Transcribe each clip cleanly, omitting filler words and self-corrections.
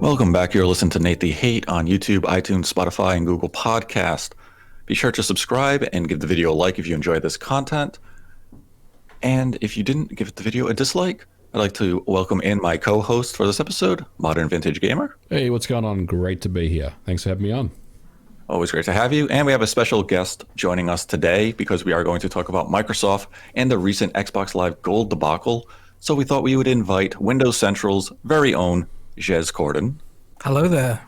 Welcome back. You're listening to Nate the Hate on YouTube, iTunes, Spotify, and Google Podcast. Be sure to subscribe and give the video a like if you enjoy this content. And if you didn't give the video a dislike, I'd like to welcome in my co-host for this episode, Modern Vintage Gamer. Hey, what's going on? Great to be here. Thanks for having me on. Always great to have you. And we have a special guest joining us today because we are going to talk about Microsoft and the recent Xbox Live Gold debacle. So we thought we would invite Windows Central's very own Jez Corden. Hello there.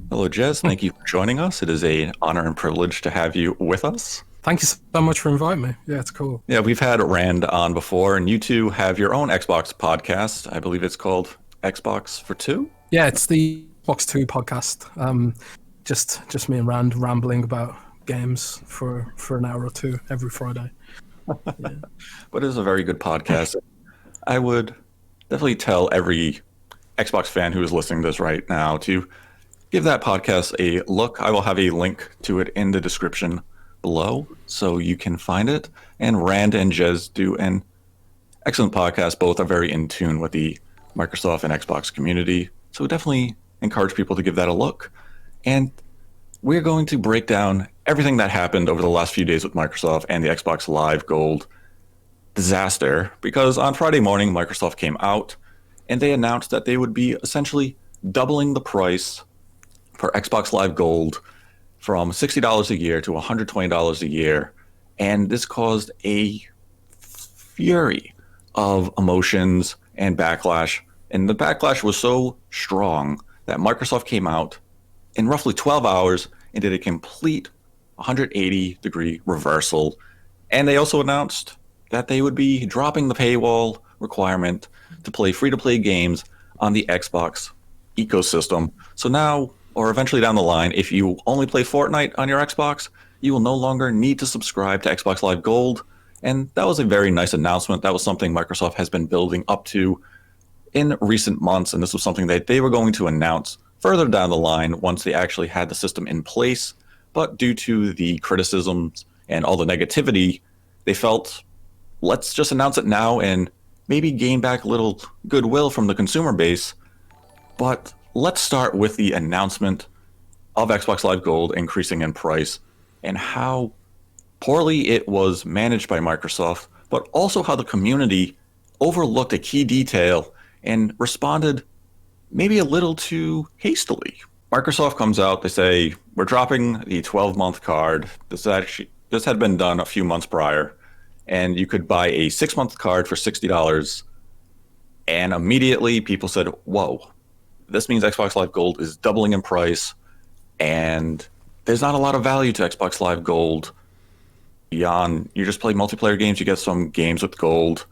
Hello, Jez. Thank you for joining us. It is an honor and privilege to have you with us. Thank you so much for inviting me. Yeah, it's cool. Yeah, we've had Rand on before, and you two have your own Xbox podcast. I believe it's called Xbox for Two. Yeah, it's the Xbox 2 podcast. Just me and Rand rambling about games for an hour or two every Friday. Yeah. But it is a very good podcast. I would definitely tell every Xbox fan who is listening to this right now to give that podcast a look. I will have a link to it in the description below so you can find it. And Rand and Jez do an excellent podcast. Both are very in tune with the Microsoft and Xbox community. So definitely encourage people to give that a look. And we're going to break down everything that happened over the last few days with Microsoft and the Xbox Live Gold disaster, because on Friday morning, Microsoft came out and they announced that they would be essentially doubling the price for Xbox Live Gold from $60 a year to $120 a year. And this caused a fury of emotions and backlash. And the backlash was so strong that Microsoft came out in roughly 12 hours and did a complete 180-degree reversal. And they also announced that they would be dropping the paywall requirement to play free-to-play games on the Xbox ecosystem. So now, or eventually down the line, if you only play Fortnite on your Xbox, you will no longer need to subscribe to Xbox Live Gold. And that was a very nice announcement. That was something Microsoft has been building up to in recent months, and this was something that they were going to announce further down the line once they actually had the system in place. But due to the criticisms and all the negativity, they felt, let's just announce it now and maybe gain back a little goodwill from the consumer base. But let's start with the announcement of Xbox Live Gold increasing in price and how poorly it was managed by Microsoft, but also how the community overlooked a key detail and responded maybe a little too hastily. Microsoft comes out, they say, we're dropping the 12-month card. This had been done a few months prior, and you could buy a 6-month card for $60. And immediately people said, whoa, this means Xbox Live Gold is doubling in price, and there's not a lot of value to Xbox Live Gold beyond you just play multiplayer games, you get some games with gold,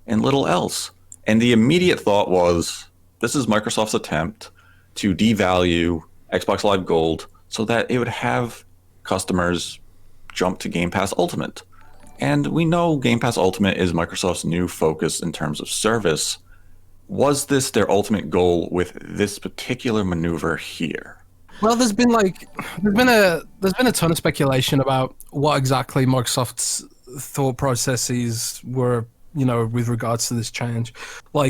and little else. And the immediate thought was, this is Microsoft's attempt to devalue Xbox Live Gold so that it would have customers jump to GamePass Ultimate. And we know GamePass Ultimate is Microsoft's new focus in terms of service. Was this their ultimate goal with this particular maneuver here? Well, there's been a ton of speculation about what exactly Microsoft's thought processes were, with regards to this change.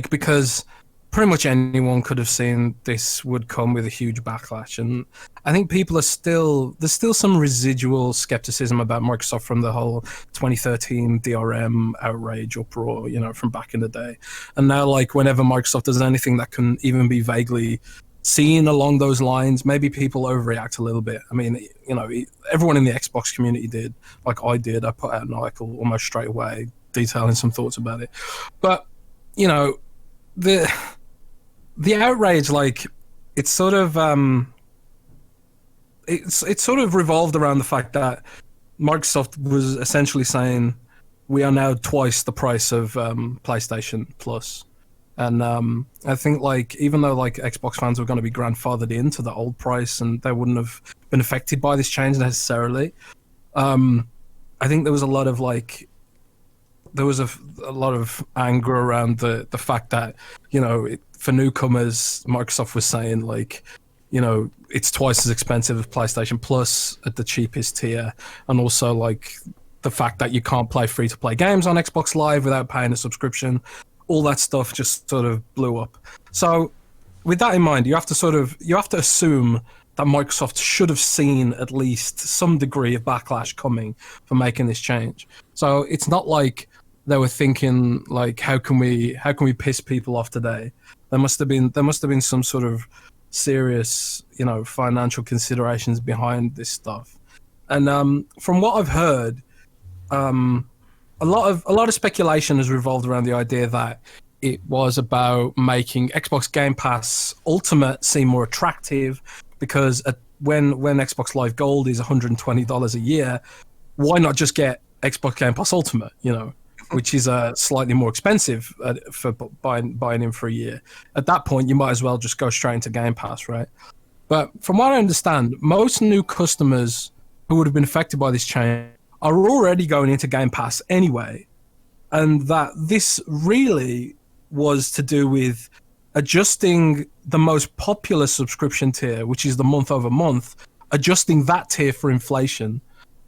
Because pretty much anyone could have seen this would come with a huge backlash. And I think there's still some residual skepticism about Microsoft from the whole 2013 DRM outrage uproar, from back in the day. And now, whenever Microsoft does anything that can even be vaguely seen along those lines, maybe people overreact a little bit. I mean, everyone in the Xbox community did, like I did. I put out an article almost straight away detailing some thoughts about it. But, the outrage, it's sort of it's sort of revolved around the fact that Microsoft was essentially saying we are now twice the price of PlayStation Plus. And I think even though Xbox fans were going to be grandfathered into the old price and they wouldn't have been affected by this change necessarily, I think there was a lot of a lot of anger around the fact that for newcomers, Microsoft was saying it's twice as expensive as PlayStation Plus at the cheapest tier, and also the fact that you can't play free-to-play games on Xbox Live without paying a subscription. All that stuff just sort of blew up. So with that in mind, you have to assume that Microsoft should have seen at least some degree of backlash coming for making this change. So it's not like they were thinking like, how can we piss people off today? There must have been some sort of serious, financial considerations behind this stuff. And from what I've heard, a lot of speculation has revolved around the idea that it was about making Xbox Game Pass Ultimate seem more attractive, because when Xbox Live Gold is $120 a year, why not just get Xbox Game Pass Ultimate, which is slightly more expensive for buying in for a year. At that point, you might as well just go straight into Game Pass, right? But from what I understand, most new customers who would have been affected by this change are already going into Game Pass anyway, and that this really was to do with adjusting the most popular subscription tier, which is the month-over-month, adjusting that tier for inflation.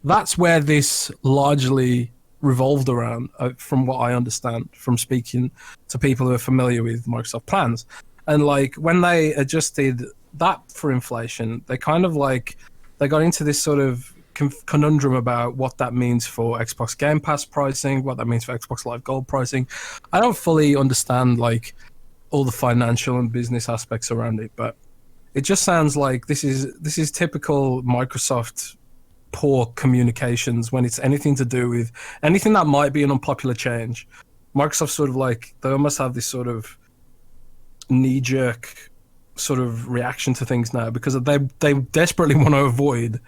That's where this largely revolved around, from what I understand from speaking to people who are familiar with Microsoft plans. And like when they adjusted that for inflation, they kind of they got into this sort of conundrum about what that means for Xbox Game Pass pricing, what that means for Xbox Live Gold pricing. I don't fully understand all the financial and business aspects around it, but it just sounds like this is typical Microsoft poor communications when it's anything to do with anything that might be an unpopular change. Microsoft sort of they almost have this sort of knee-jerk sort of reaction to things now, because they desperately want to avoid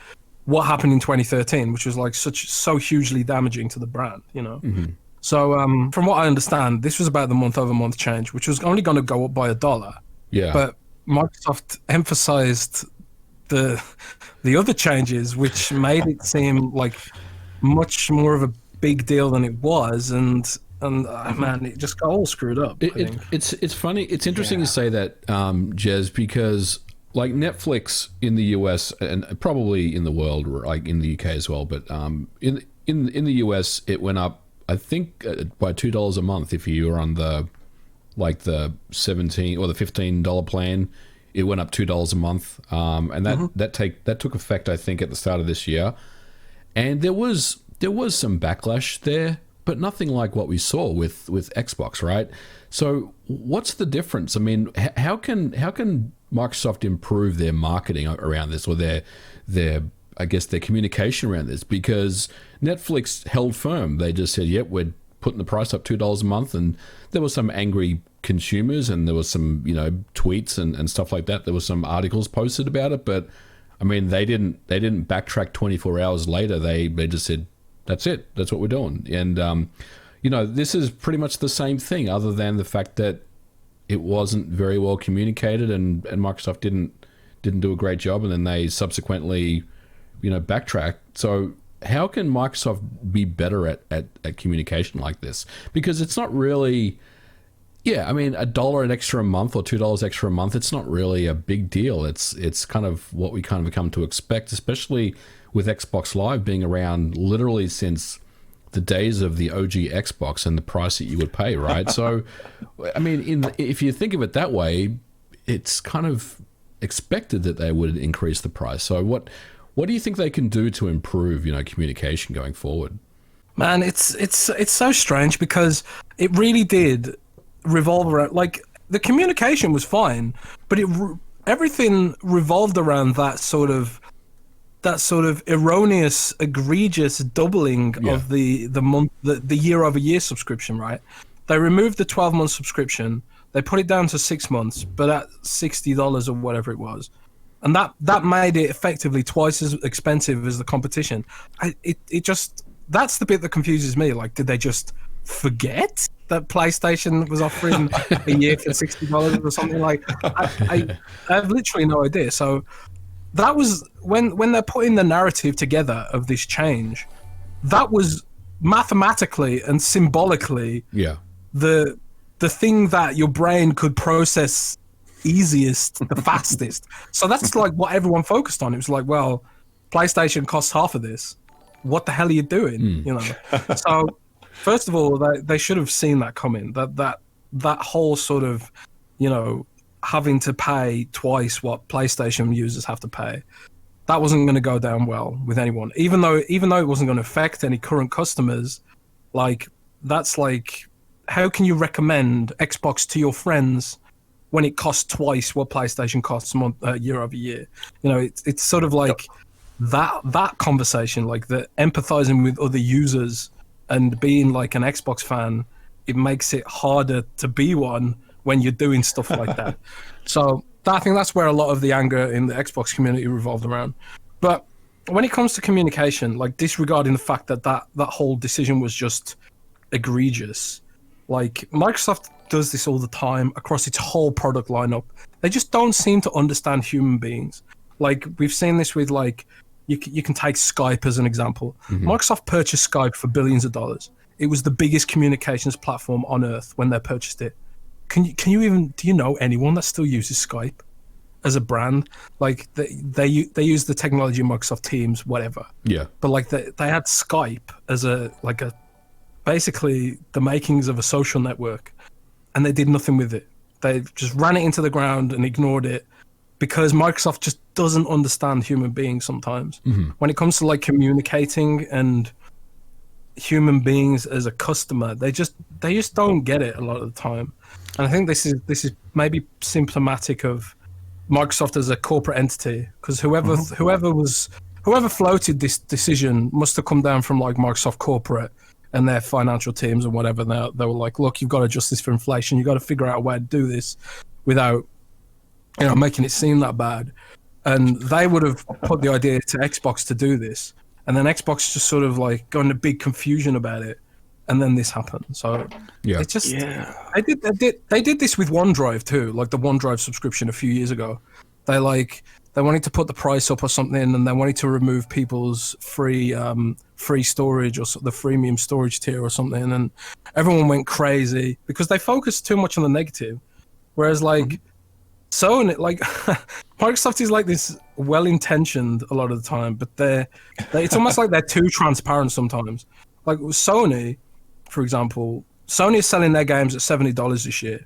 what happened in 2013, which was so hugely damaging to the brand, Mm-hmm. So from what I understand, this was about the month-over-month change, which was only going to go up by $1. Yeah. But Microsoft emphasized the other changes, which made it seem like much more of a big deal than it was, and man, it just got all screwed up. It's funny. It's interesting to say that, Jez, because like Netflix in the US and probably in the world, like in the UK as well, but in the US it went up, I think, by $2 a month if you were on the $17 or the $15 plan. It went up $2 a month, and that took effect, I think, at the start of this year. And there was some backlash there, but nothing like what we saw with Xbox, right? So what's the difference? I mean, how can Microsoft improve their marketing around this, or their I guess their communication around this? Because Netflix held firm. They just said, "Yep, we're putting the price up $2 a month," and there was some angry consumers, and there was some tweets and stuff like that. There was some articles posted about it, but I mean they didn't backtrack 24 hours later. They just said, that's it, that's what we're doing. And this is pretty much the same thing, other than the fact that it wasn't very well communicated, and Microsoft didn't do a great job, and then they subsequently backtracked. So how can Microsoft be better at communication like this? Because it's not really, I mean, $1 extra a month or $2 extra a month, it's not really a big deal. It's kind of what we kind of come to expect, especially with Xbox Live being around literally since the days of the OG Xbox and the price that you would pay, right? So, I mean, if you think of it that way, it's kind of expected that they would increase the price. So what do you think they can do to improve, communication going forward? Man, it's so strange, because it really did revolve around, the communication was fine, but everything revolved around that sort of erroneous, egregious doubling of the year-over-year subscription, right? They removed the 12-month subscription, they put it down to 6 months, but at $60 or whatever it was. And that made it effectively twice as expensive as the competition. That's the bit that confuses me. Did they just forget that PlayStation was offering a year for $60 or something? I have literally no idea. So that was when they're putting the narrative together of this change, that was mathematically and symbolically the thing that your brain could process easiest, the fastest. So that's what everyone focused on. It was well, PlayStation costs half of this. What the hell are you doing? So first of all, they should have seen that coming. That whole sort of having to pay twice what PlayStation users have to pay, that wasn't going to go down well with anyone. Even though it wasn't going to affect any current customers, like that's like, how can you recommend Xbox to your friends when it costs twice what PlayStation costs year over year? You know, it's sort of like that conversation, like the empathizing with other users and being like an Xbox fan. It makes it harder to be one when you're doing stuff like that. So I think that's where a lot of the anger in the Xbox community revolved around. But when it comes to communication, like disregarding the fact that whole decision was just egregious, like Microsoft does this all the time across its whole product lineup. They just don't seem to understand human beings. Like we've seen this with like, you can take Skype as an example. Microsoft purchased Skype for billions of dollars. It was the biggest communications platform on earth when they purchased it. Do you know anyone that still uses Skype as a brand? Like they use the technology of Microsoft Teams, whatever. Yeah. But like they had Skype as basically the makings of a social network, and they did nothing with it. They just ran it into the ground and ignored it because Microsoft just doesn't understand human beings sometimes. When it comes to like communicating and human beings as a customer, they just don't get it a lot of the time. And I think this is maybe symptomatic of Microsoft as a corporate entity, because whoever floated this decision must have come down from like Microsoft corporate and their financial teams and whatever. They were like, look, you've got to adjust this for inflation. You've got to figure out a way to do this without, you know, making it seem that bad. And they would have put the idea to Xbox to do this. And then Xbox just sort of like got into big confusion about it. And then this happened. So it's just, they did this with OneDrive too, like the OneDrive subscription a few years ago. They wanted to put the price up or something, and they wanted to remove people's free storage or the freemium storage tier or something. And everyone went crazy because they focused too much on the negative. Whereas like Sony, like Microsoft is like this well-intentioned a lot of the time, but it's almost like they're too transparent sometimes. Like Sony, for example, Sony is selling their games at $70 this year.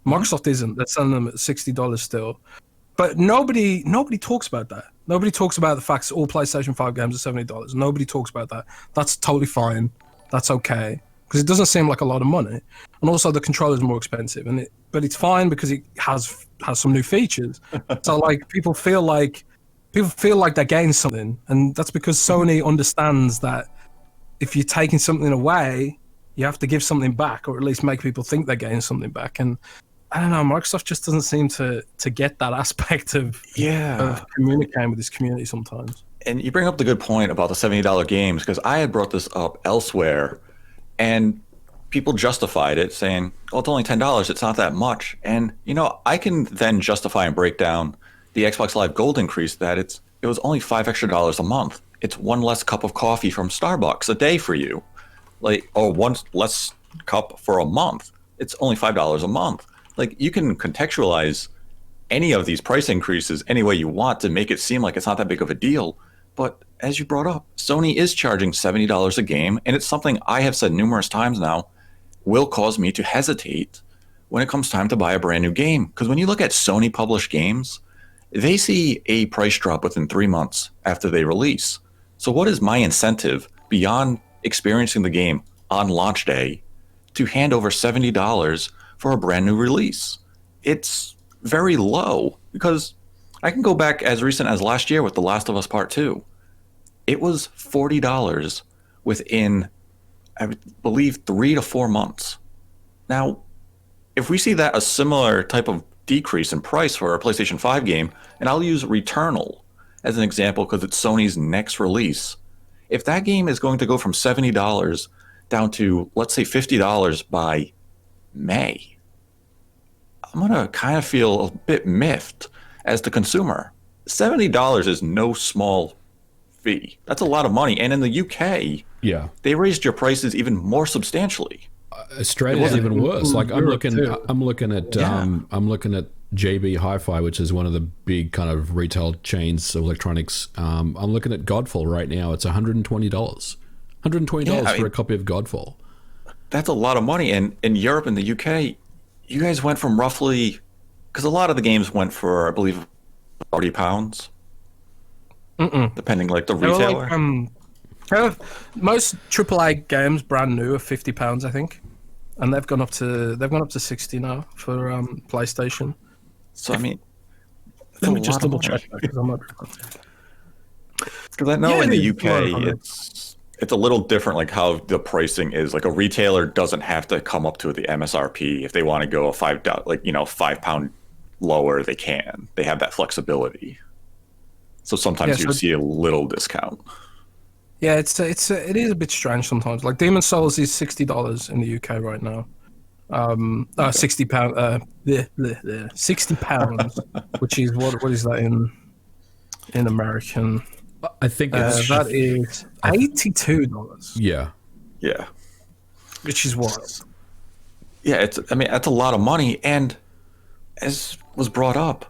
Microsoft isn't. They're selling them at $60 still. But nobody talks about that. Nobody talks about the fact that all PlayStation 5 games are $70. Nobody talks about that. That's totally fine. That's okay. Because it doesn't seem like a lot of money. And also the controller is more expensive. But it's fine because it has some new features. So like people feel like they're getting something. And that's because Sony understands that if you're taking something away, you have to give something back, or at least make people think they're getting something back. And I don't know, Microsoft just doesn't seem to get that aspect of communicating with this community sometimes. And you bring up the good point about the $70 games, because I had brought this up elsewhere, and people justified it saying, "Oh, it's only $10. It's not that much." And you know, I can then justify and break down the Xbox Live Gold increase that it was only $5 extra a month. It's one less cup of coffee from Starbucks a day for you, or one less cup for a month. It's only $5 a month. Like, you can contextualize any of these price increases any way you want to make it seem like it's not that big of a deal. But as you brought up, Sony is charging $70 a game, and it's something I have said numerous times now will cause me to hesitate when it comes time to buy a brand new game. Because when you look at Sony published games, they see a price drop within 3 months after they release. So what is my incentive beyond experiencing the game on launch day to hand over $70 for a brand new release? It's very low, because I can go back as recent as last year with The Last of Us Part 2. It was $40 within, I believe, 3 to 4 months. Now, if we see that a similar type of decrease in price for a PlayStation 5 game, and I'll use Returnal as an example because it's Sony's next release. If that game is going to go from $70 down to, let's say, $50 by May, I'm going to kind of feel a bit miffed as the consumer. $70 is no small fee. That's a lot of money. And in the UK, they raised your prices even more substantially. Australia's even worse. Like I'm looking at JB Hi-Fi, which is one of the big kind of retail chains of electronics. I'm looking at Godfall right now. It's $120. $120 for a copy of Godfall. That's a lot of money. And in Europe and the UK, you guys went from roughly because a lot of the games went for, I believe, £40, depending like the They were retailer. most AAA games brand new are £50, I think, and they've gone up to 60 now for PlayStation. So I mean, it's Let a me just lot of double check money. that because I'm not. Because I know Yeah, in it the is. UK, it's a little different, like how the pricing is. Like a retailer doesn't have to come up to the MSRP if they want to go a £5 lower. They can. They have that flexibility. So sometimes Yeah, you so- see a little discount. Yeah, it is a bit strange sometimes. Like Demon's Souls is $60 in the UK right now. £60. 60 pounds, which is what is that in American? I think it's That is $82, yeah. Yeah. which is wild. Yeah, that's a lot of money. And as was brought up,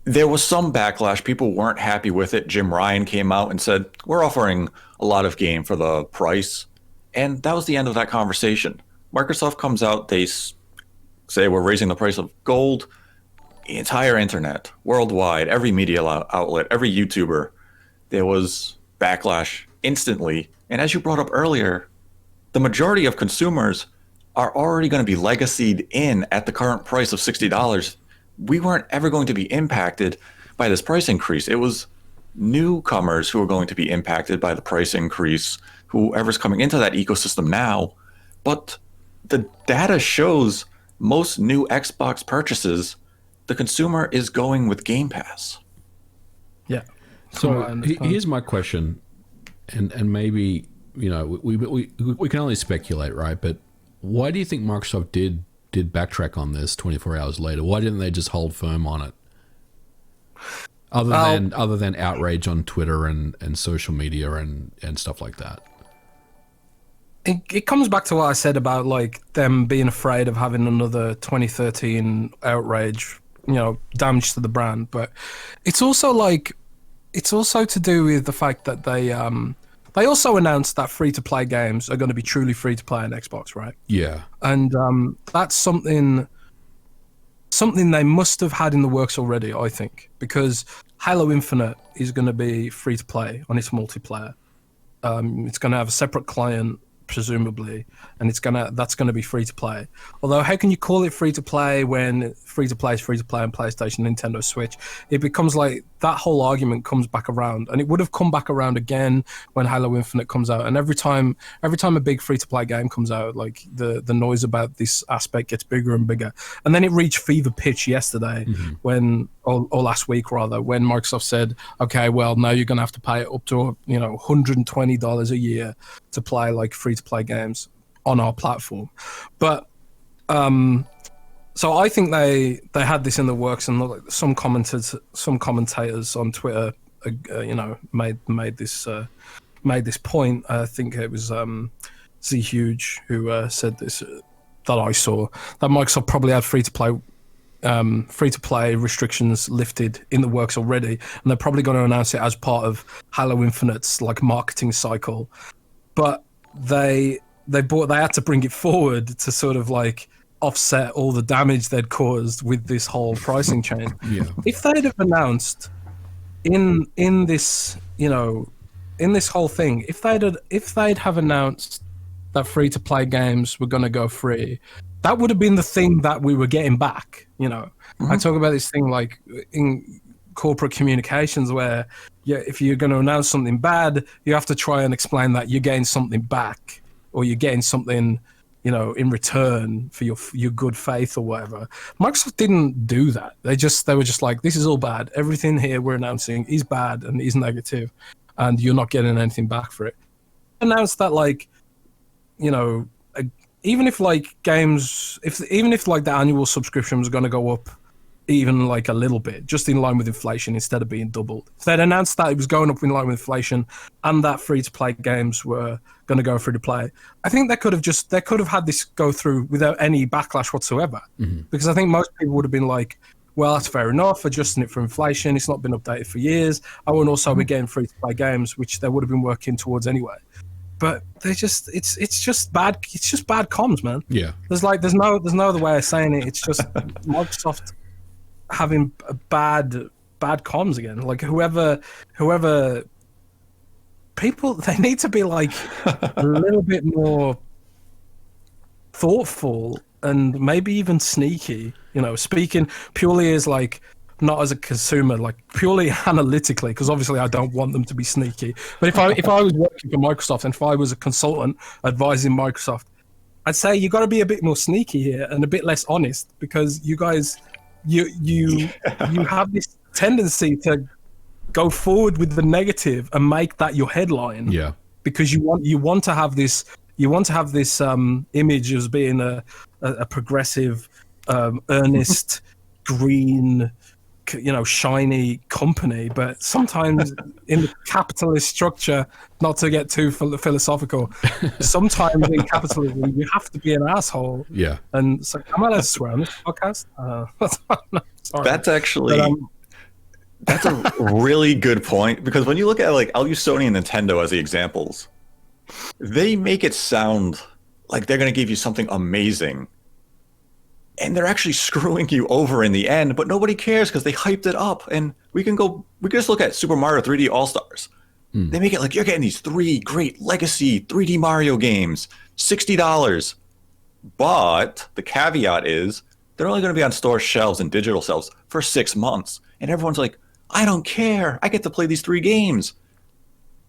there was some backlash. People weren't happy with it. Jim Ryan came out and said, we're offering a lot of game for the price. And that was the end of that conversation. Microsoft comes out, they say we're raising the price of gold. The entire internet, worldwide, every media outlet, every YouTuber, there was backlash instantly. And as you brought up earlier, the majority of consumers are already going to be legacied in at the current price of $60. We weren't ever going to be impacted by this price increase. It was newcomers who are going to be impacted by the price increase, whoever's coming into that ecosystem now. But the data shows most new Xbox purchases, the consumer is going with Game Pass. Yeah. So here's my question, and maybe we can only speculate, right? But why do you think Microsoft did backtrack on this 24 hours later? Why didn't they just hold firm on it? Other than outrage on Twitter and social media and stuff like that. It comes back to what I said about like them being afraid of having another 2013 outrage, damage to the brand. But it's also to do with the fact that they also announced that free-to-play games are going to be truly free-to-play on Xbox, right? Yeah. And that's something they must have had in the works already, I think, because Halo Infinite is going to be free-to-play on its multiplayer. It's going to have a separate client, presumably, and that's going to be free-to-play. Although, how can you call it free-to-play when free-to-play is free-to-play on PlayStation, Nintendo Switch? It becomes like that whole argument comes back around, and it would have come back around again when Halo Infinite comes out. And every time a big free-to-play game comes out, like the noise about this aspect gets bigger and bigger. And then it reached fever pitch yesterday, or last week rather, when Microsoft said, okay, well, now you're going to have to pay up to $120 a year to play like free-to-play games on our platform. But so I think they had this in the works, and some commentators on Twitter, made this point. I think it was Z Huge who said this that I saw, that Microsoft probably had free to play restrictions lifted in the works already, and they're probably going to announce it as part of Halo Infinite's like marketing cycle. But they had to bring it forward to sort of like offset all the damage they'd caused with this whole pricing change. Yeah. If they'd have announced in this whole thing, if they'd have announced that free to play games were going to go free, that would have been the thing that we were getting back. I talk about this thing like in corporate communications where if you're going to announce something bad, you have to try and explain that you're getting something back, or you're getting something in return for your good faith or whatever. Microsoft didn't do that. They were just like, this is all bad. Everything here we're announcing is bad and is negative, and you're not getting anything back for it. Announced that even if like games, even if like the annual subscription was going to go up even like a little bit, just in line with inflation instead of being doubled. If they'd announced that it was going up in line with inflation and that free-to-play games were going to go free-to-play, I think they could have had this go through without any backlash whatsoever. Because I think most people would have been like, well, that's fair enough, adjusting it for inflation, it's not been updated for years. I wouldn't also be getting free-to-play games, which they would have been working towards anyway. But it's just bad comms, man. Yeah. There's no other way of saying it. It's just Microsoft having bad comms again. Like whoever people, they need to be like a little bit more thoughtful and maybe even sneaky. Speaking purely as like, not as a consumer, like purely analytically, because obviously I don't want them to be sneaky. But if I was working for Microsoft and if I was a consultant advising Microsoft, I'd say you got to be a bit more sneaky here and a bit less honest, because you guys, you have this tendency to go forward with the negative and make that your headline. Yeah. Because you want to have this image as being a progressive, earnest, green, shiny company. But sometimes in the capitalist structure, not to get too philosophical, sometimes in capitalism you have to be an asshole. Yeah. And so, am I allowed to swear on this podcast? Sorry. That's actually that's a really good point, because when you look at, like, I'll use Sony and Nintendo as the examples. They make it sound like they're going to give you something amazing, and they're actually screwing you over in the end, but nobody cares because they hyped it up. And we can just look at Super Mario 3D All-Stars. They make it like you're getting these 3 great legacy 3D Mario games, $60. But the caveat is they're only going to be on store shelves and digital shelves for 6 months. And everyone's like, I don't care. I get to play these 3 games.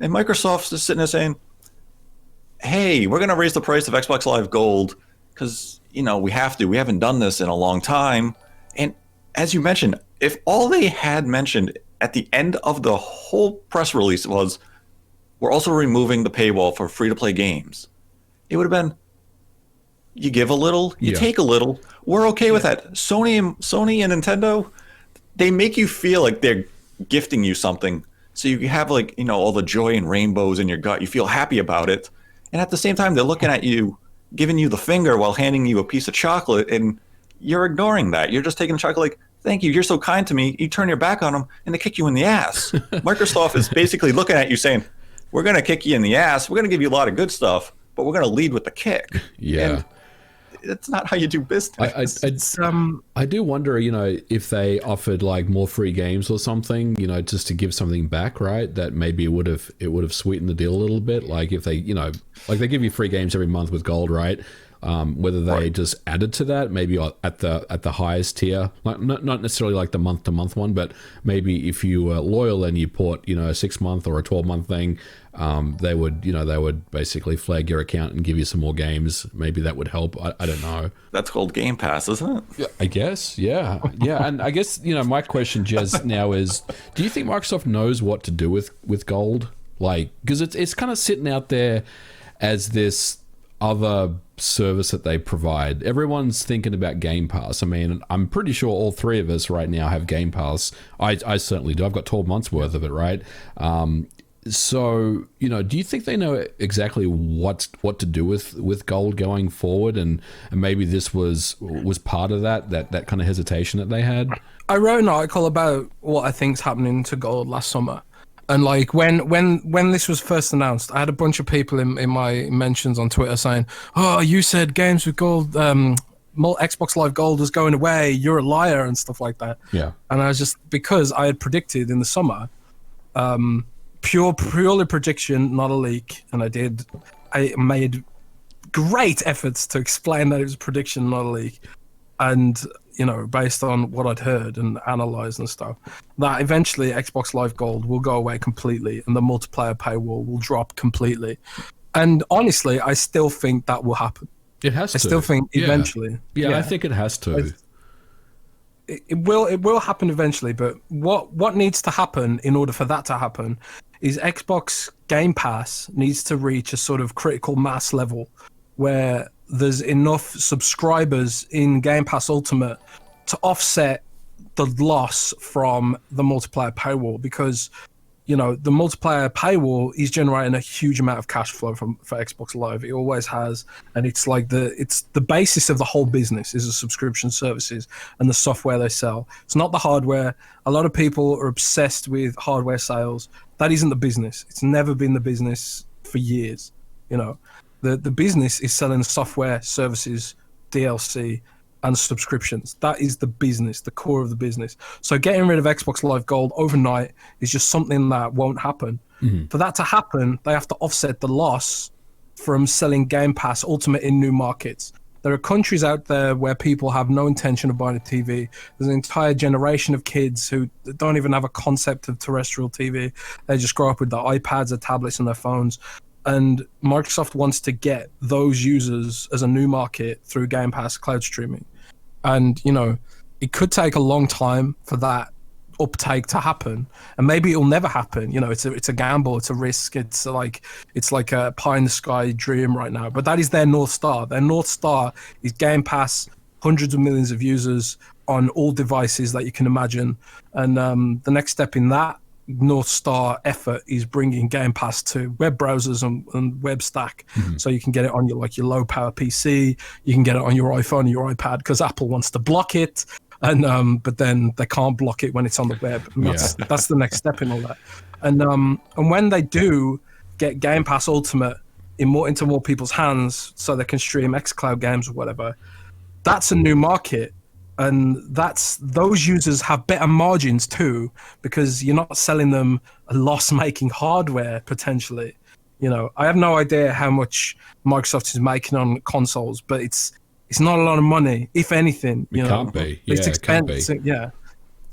And Microsoft's just sitting there saying, hey, we're going to raise the price of Xbox Live Gold because, we have to. We haven't done this in a long time. And as you mentioned, if all they had mentioned at the end of the whole press release was, we're also removing the paywall for free-to-play games, it would have been, you give a little, you take a little. We're okay with that. Sony and Nintendo, they make you feel like they're gifting you something. So you have, like, all the joy and rainbows in your gut. You feel happy about it. And at the same time, they're looking at you, giving you the finger while handing you a piece of chocolate, and you're ignoring that. You're just taking the chocolate like, thank you, you're so kind to me. You turn your back on them, and they kick you in the ass. Microsoft is basically looking at you saying, we're going to kick you in the ass. We're going to give you a lot of good stuff, but we're going to lead with the kick. Yeah. And it's not how you do business. I do wonder, if they offered like more free games or something, just to give something back, right? That maybe it would have sweetened the deal a little bit. Like if they, like they give you free games every month with gold, right? Whether they just added to that, maybe at the highest tier, like not necessarily like the month to month one, but maybe if you were loyal and you bought a 6 month or a 12-month thing, they would basically flag your account and give you some more games. Maybe that would help. I don't know. That's called GamePass, isn't it? Yeah, I guess. Yeah. And I guess my question, Jez, now is: do you think Microsoft knows what to do with gold? Like, because it's kind of sitting out there as this other service that they provide. Everyone's thinking about Game Pass. I mean, I'm pretty sure all 3 of us right now have Game Pass. I certainly do. I've got 12 months worth of it, right? So, do you think they know exactly what to do with gold going forward, and maybe this was part of that kind of hesitation that they had? I wrote an article about what I think's happening to gold last summer. And like when this was first announced, I had a bunch of people in my mentions on Twitter saying, "Oh, you said games with gold, Xbox Live Gold was going away. You're a liar," and stuff like that. Yeah. And I was just, because I had predicted in the summer, purely prediction, not a leak, and I made great efforts to explain that it was a prediction, not a leak, and based on what I'd heard and analyzed and stuff, that eventually Xbox Live Gold will go away completely and the multiplayer paywall will drop completely. And honestly, I still think that will happen. It has to. I still think eventually. Yeah, I think it has to. It will happen eventually, but what needs to happen in order for that to happen is Xbox Game Pass needs to reach a sort of critical mass level where there's enough subscribers in Game Pass Ultimate to offset the loss from the multiplayer paywall, because the multiplayer paywall is generating a huge amount of cash flow for Xbox Live. It always has, and it's the basis of the whole business is the subscription services and the software they sell. It's not the hardware. A lot of people are obsessed with hardware sales. That isn't the business. It's never been the business for years. The business is selling software, services, DLC, and subscriptions. That is the business, the core of the business. So getting rid of Xbox Live Gold overnight is just something that won't happen. For that to happen, they have to offset the loss from selling Game Pass Ultimate in new markets. There are countries out there where people have no intention of buying a TV. There's an entire generation of kids who don't even have a concept of terrestrial TV. They just grow up with their iPads, their tablets, and their phones. And Microsoft wants to get those users as a new market through Game Pass cloud streaming. And, you know, it could take a long time for that uptake to happen, and maybe it'll never happen. You know, it's a gamble, it's a risk, it's like a pie in the sky dream right now, but that is their North Star. Their North Star is Game Pass, hundreds of millions of users on all devices that you can imagine. And the next step in that North Star effort is bringing Game Pass to web browsers and web stack. So you can get it on your low power PC, you can get it on your iPhone and your iPad, because Apple wants to block it. And but then they can't block it when it's on the web. And that's the next step in all that. And when they do get Game Pass Ultimate into more people's hands, so they can stream xCloud games or whatever, that's a new market, and those users have better margins too, because you're not selling them a loss-making hardware potentially. You know, I have no idea how much Microsoft is making on consoles, but it's not a lot of money, if anything. It can't be. Yeah, it's expensive. Yeah,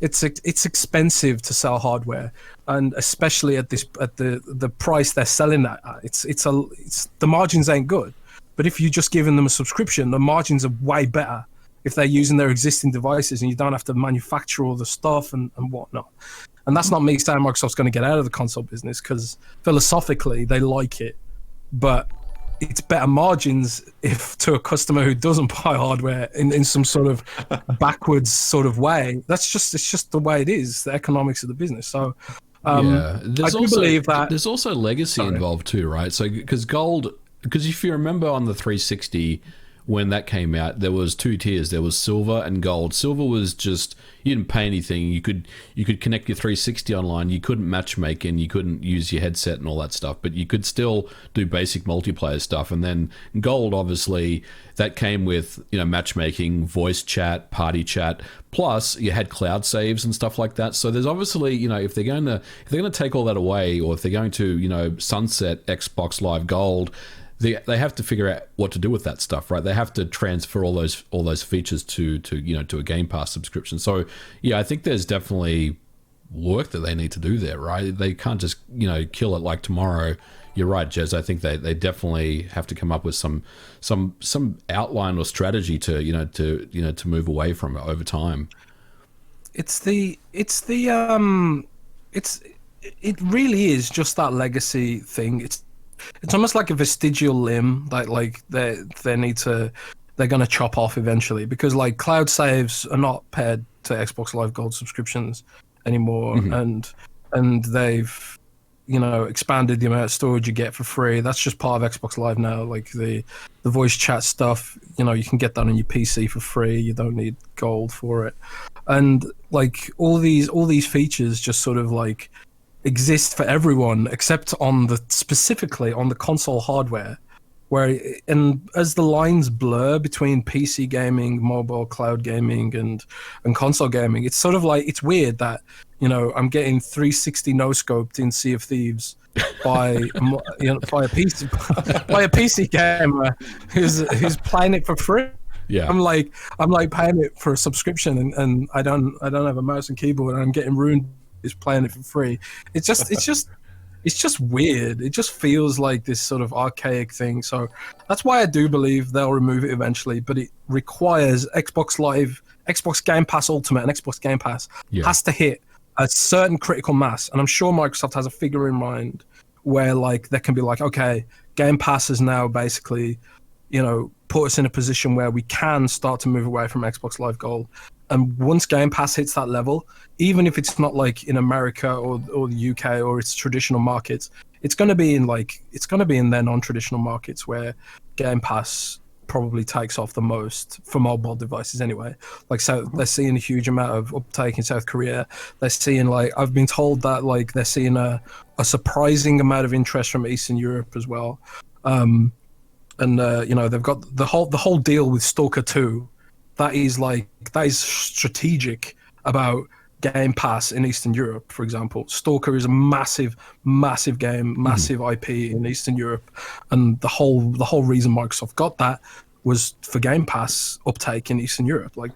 it's expensive to sell hardware, and especially at the price they're selling at. It's the margins ain't good. But if you just giving them a subscription, the margins are way better if they're using their existing devices, and you don't have to manufacture all the stuff and whatnot. And that's not me saying Microsoft's going to get out of the console business, because philosophically they like it, but it's better margins if to a customer who doesn't buy hardware in some sort of backwards sort of way. It's just the way it is, the economics of the business. So I do believe that there's also legacy involved too, right? So because if you remember on the 360 when that came out, there was two tiers. There was silver and gold. Silver was just, you didn't pay anything. You could connect your 360 online. You couldn't matchmake and you couldn't use your headset and all that stuff, but you could still do basic multiplayer stuff. And then gold, obviously, that came with, you know, matchmaking, voice chat, party chat. Plus, you had cloud saves and stuff like that. So there's obviously, you know, if they're going to take all that away, or if they're going to, you know, sunset Xbox Live Gold, they have to figure out what to do with that stuff, right? They have to transfer all those features to a Game Pass subscription. So yeah, I think there's definitely work that they need to do there, right? They can't just, you know, kill it like tomorrow. You're right, Jez. I think they definitely have to come up with some outline or strategy to move away from it over time. It really is just that legacy thing. It's almost like a vestigial limb that they're going to chop off eventually, because like cloud saves are not paired to Xbox Live Gold subscriptions anymore, and they've, you know, expanded the amount of storage you get for free. That's just part of Xbox Live now. Like the voice chat stuff, you know, you can get that on your PC for free. You don't need gold for it, and like all these features just sort of like exist for everyone except specifically on the console hardware, and as the lines blur between PC gaming, mobile cloud gaming, and console gaming, it's sort of like, it's weird that, you know, I'm getting 360 no scoped in Sea of Thieves by a PC gamer who's playing it for free. Yeah, I'm like paying it for a subscription, and I don't have a mouse and keyboard, and I'm getting ruined is playing it for free. It's just weird. It just feels like this sort of archaic thing. So that's why I do believe they'll remove it eventually, but it requires Xbox Game Pass Ultimate and Xbox Game Pass has to hit a certain critical mass. And I'm sure Microsoft has a figure in mind where like they can be like, okay, Game Pass is now basically, you know, put us in a position where we can start to move away from Xbox Live Gold. And once Game Pass hits that level, even if it's not like in America or the UK or its traditional markets, it's going to be in their non-traditional markets where Game Pass probably takes off the most for mobile devices anyway. Like, so they're seeing a huge amount of uptake in South Korea. They're seeing, like, I've been told that like they're seeing a surprising amount of interest from Eastern Europe as well. And you know, they've got the whole deal with Stalker 2 that is strategic about Game Pass in Eastern Europe, for example. Stalker is a massive game, massive IP in Eastern Europe, and the whole reason Microsoft got that was for Game Pass uptake in Eastern Europe. Like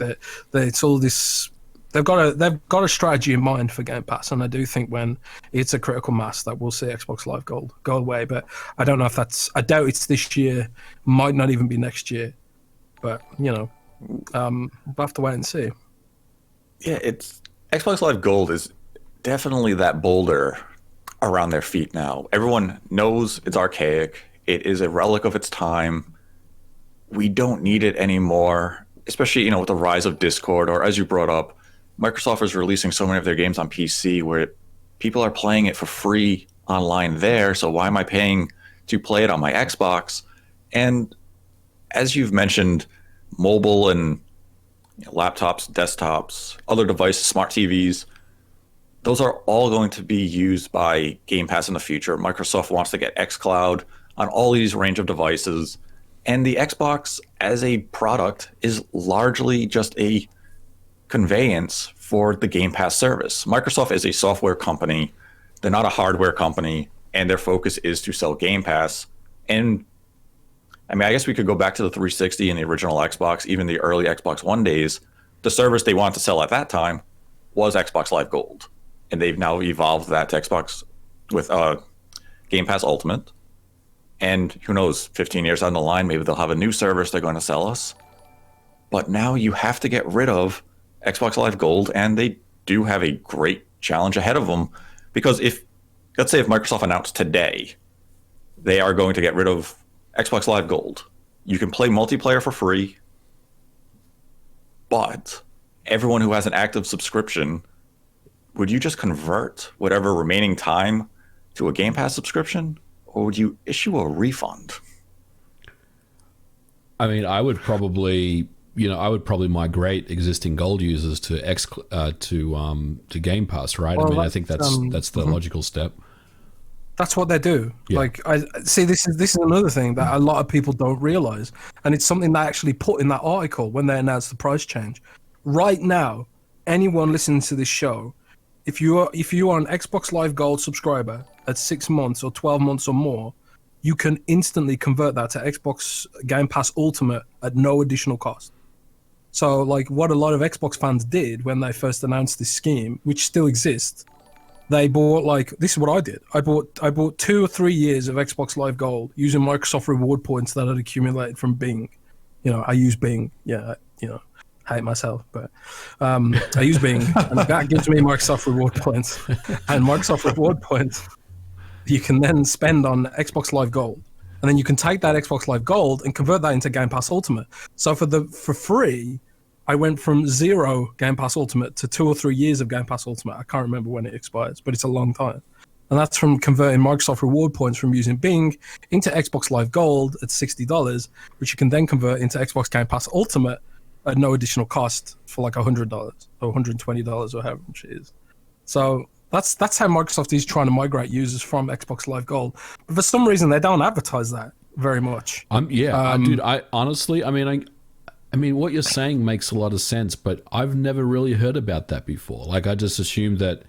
it's all this. They've got a strategy in mind for Game Pass, and I do think when it's a critical mass that we'll see Xbox Live Gold go away. But I don't know if that's. I doubt it's this year. Might not even be next year. But we'll have to wait and see. Yeah, it's Xbox Live Gold is definitely that boulder around their feet now. Everyone knows it's archaic. It is a relic of its time. We don't need it anymore, especially with the rise of Discord, or as you brought up, Microsoft is releasing so many of their games on PC where people are playing it for free online there. So why am I paying to play it on my Xbox? And as you've mentioned, mobile and laptops, desktops, other devices, smart TVs, those are all going to be used by Game Pass in the future. Microsoft wants to get xCloud on all these range of devices. And the Xbox as a product is largely just a conveyance for the Game Pass service. Microsoft is a software company. They're not a hardware company, and their focus is to sell Game Pass. And I mean, I guess we could go back to the 360 and the original Xbox, even the early Xbox One days. The service they wanted to sell at that time was Xbox Live Gold. And they've now evolved that to Xbox with Game Pass Ultimate. And who knows, 15 years down the line, maybe they'll have a new service they're going to sell us. But now you have to get rid of Xbox Live Gold, and they do have a great challenge ahead of them. Because let's say if Microsoft announced today, they are going to get rid of Xbox Live Gold. You can play multiplayer for free, but everyone who has an active subscription, would you just convert whatever remaining time to a Game Pass subscription, or would you issue a refund? I mean, I would probably migrate existing Gold users to Game Pass, right? Well, I think that's the logical step. That's what they do. Yeah. Like, I see, this is another thing that a lot of people don't realize, and it's something they actually put in that article when they announced the price change. Right now, anyone listening to this show, if you are an Xbox Live Gold subscriber at 6 months or 12 months or more, you can instantly convert that to Xbox Game Pass Ultimate at no additional cost. So, like, what a lot of Xbox fans did when they first announced this scheme, which still exists, they bought, like, this is what I did. I bought 2 or 3 years of Xbox Live Gold using Microsoft reward points that I'd accumulated from Bing. I use Bing. Yeah, hate myself, but I use Bing, and that gives me Microsoft reward points. And Microsoft reward points you can then spend on Xbox Live Gold. And then you can take that Xbox Live Gold and convert that into Game Pass Ultimate. So for free, I went from 0 Game Pass Ultimate to 2 or 3 years of Game Pass Ultimate. I can't remember when it expires, but it's a long time. And that's from converting Microsoft reward points from using Bing into Xbox Live Gold at $60, which you can then convert into Xbox Game Pass Ultimate at no additional cost for like $100 or $120 or however much it is. So that's how Microsoft is trying to migrate users from Xbox Live Gold. But for some reason, they don't advertise that very much. Dude, I honestly, I mean, what you're saying makes a lot of sense, but I've never really heard about that before. Like, I just assumed that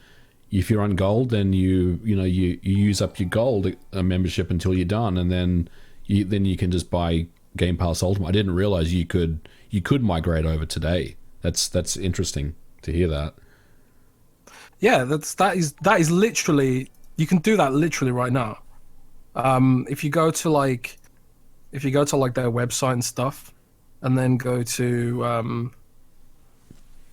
if you're on Gold, then you use up your Gold membership until you're done, and then you can just buy Game Pass Ultimate. I didn't realize you could migrate over today. That's interesting to hear that. Yeah, that is literally, you can do that literally right now. If you go to their website and stuff, and then go to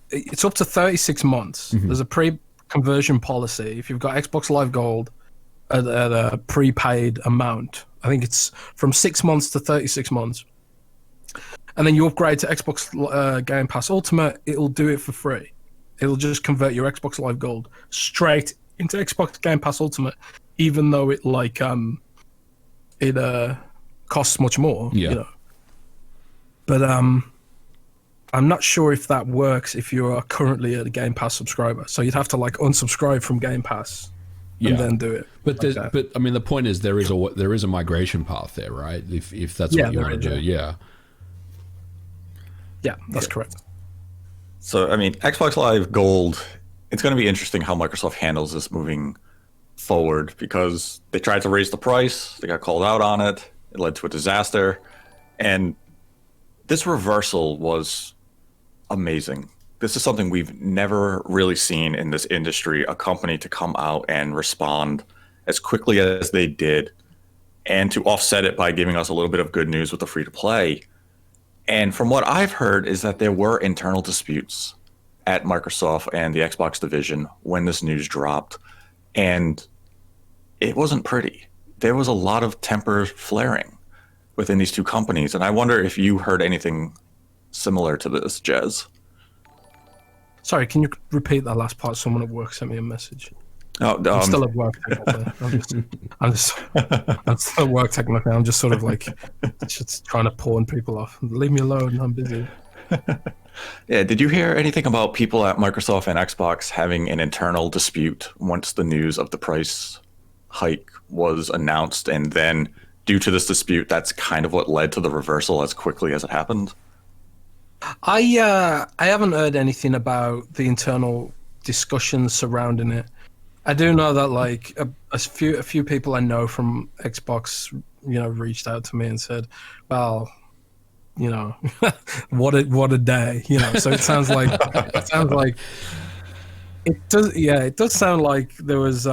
it's up to 36 months. Mm-hmm. There's a pre-conversion policy. If you've got Xbox Live Gold at a prepaid amount, I think it's from 6 months to 36 months, and then you upgrade to Xbox Game Pass Ultimate, it'll do it for free. It'll just convert your Xbox Live Gold straight into Xbox Game Pass Ultimate, even though it costs much more. Yeah. But I'm not sure if that works if you are currently a Game Pass subscriber. So you'd have to unsubscribe from Game Pass and then do it. But I mean, the point is there is a migration path there, right? If that's what you want to do, yeah. Yeah, that's correct. So, I mean, Xbox Live Gold, it's going to be interesting how Microsoft handles this moving forward because they tried to raise the price, they got called out on it, it led to a disaster, and this reversal was amazing. This is something we've never really seen in this industry, a company to come out and respond as quickly as they did and to offset it by giving us a little bit of good news with the free to play. And from what I've heard is that there were internal disputes at Microsoft and the Xbox division when this news dropped. And it wasn't pretty. There was a lot of temper flaring within these two companies. And I wonder if you heard anything similar to this, Jez. Sorry, can you repeat that last part? Someone at work sent me a message. Oh, I'm still at work technically. I'm still at work technically. I'm just sort of like just trying to pawn people off. Leave me alone. I'm busy. Yeah, did you hear anything about people at Microsoft and Xbox having an internal dispute once the news of the price hike was announced? And then due to this dispute, that's kind of what led to the reversal as quickly as it happened? I haven't heard anything about the internal discussions surrounding it. I do know that like a few people I know from Xbox, reached out to me and said, "Well, what a day," So it sounds like it does. Yeah, it does sound like there was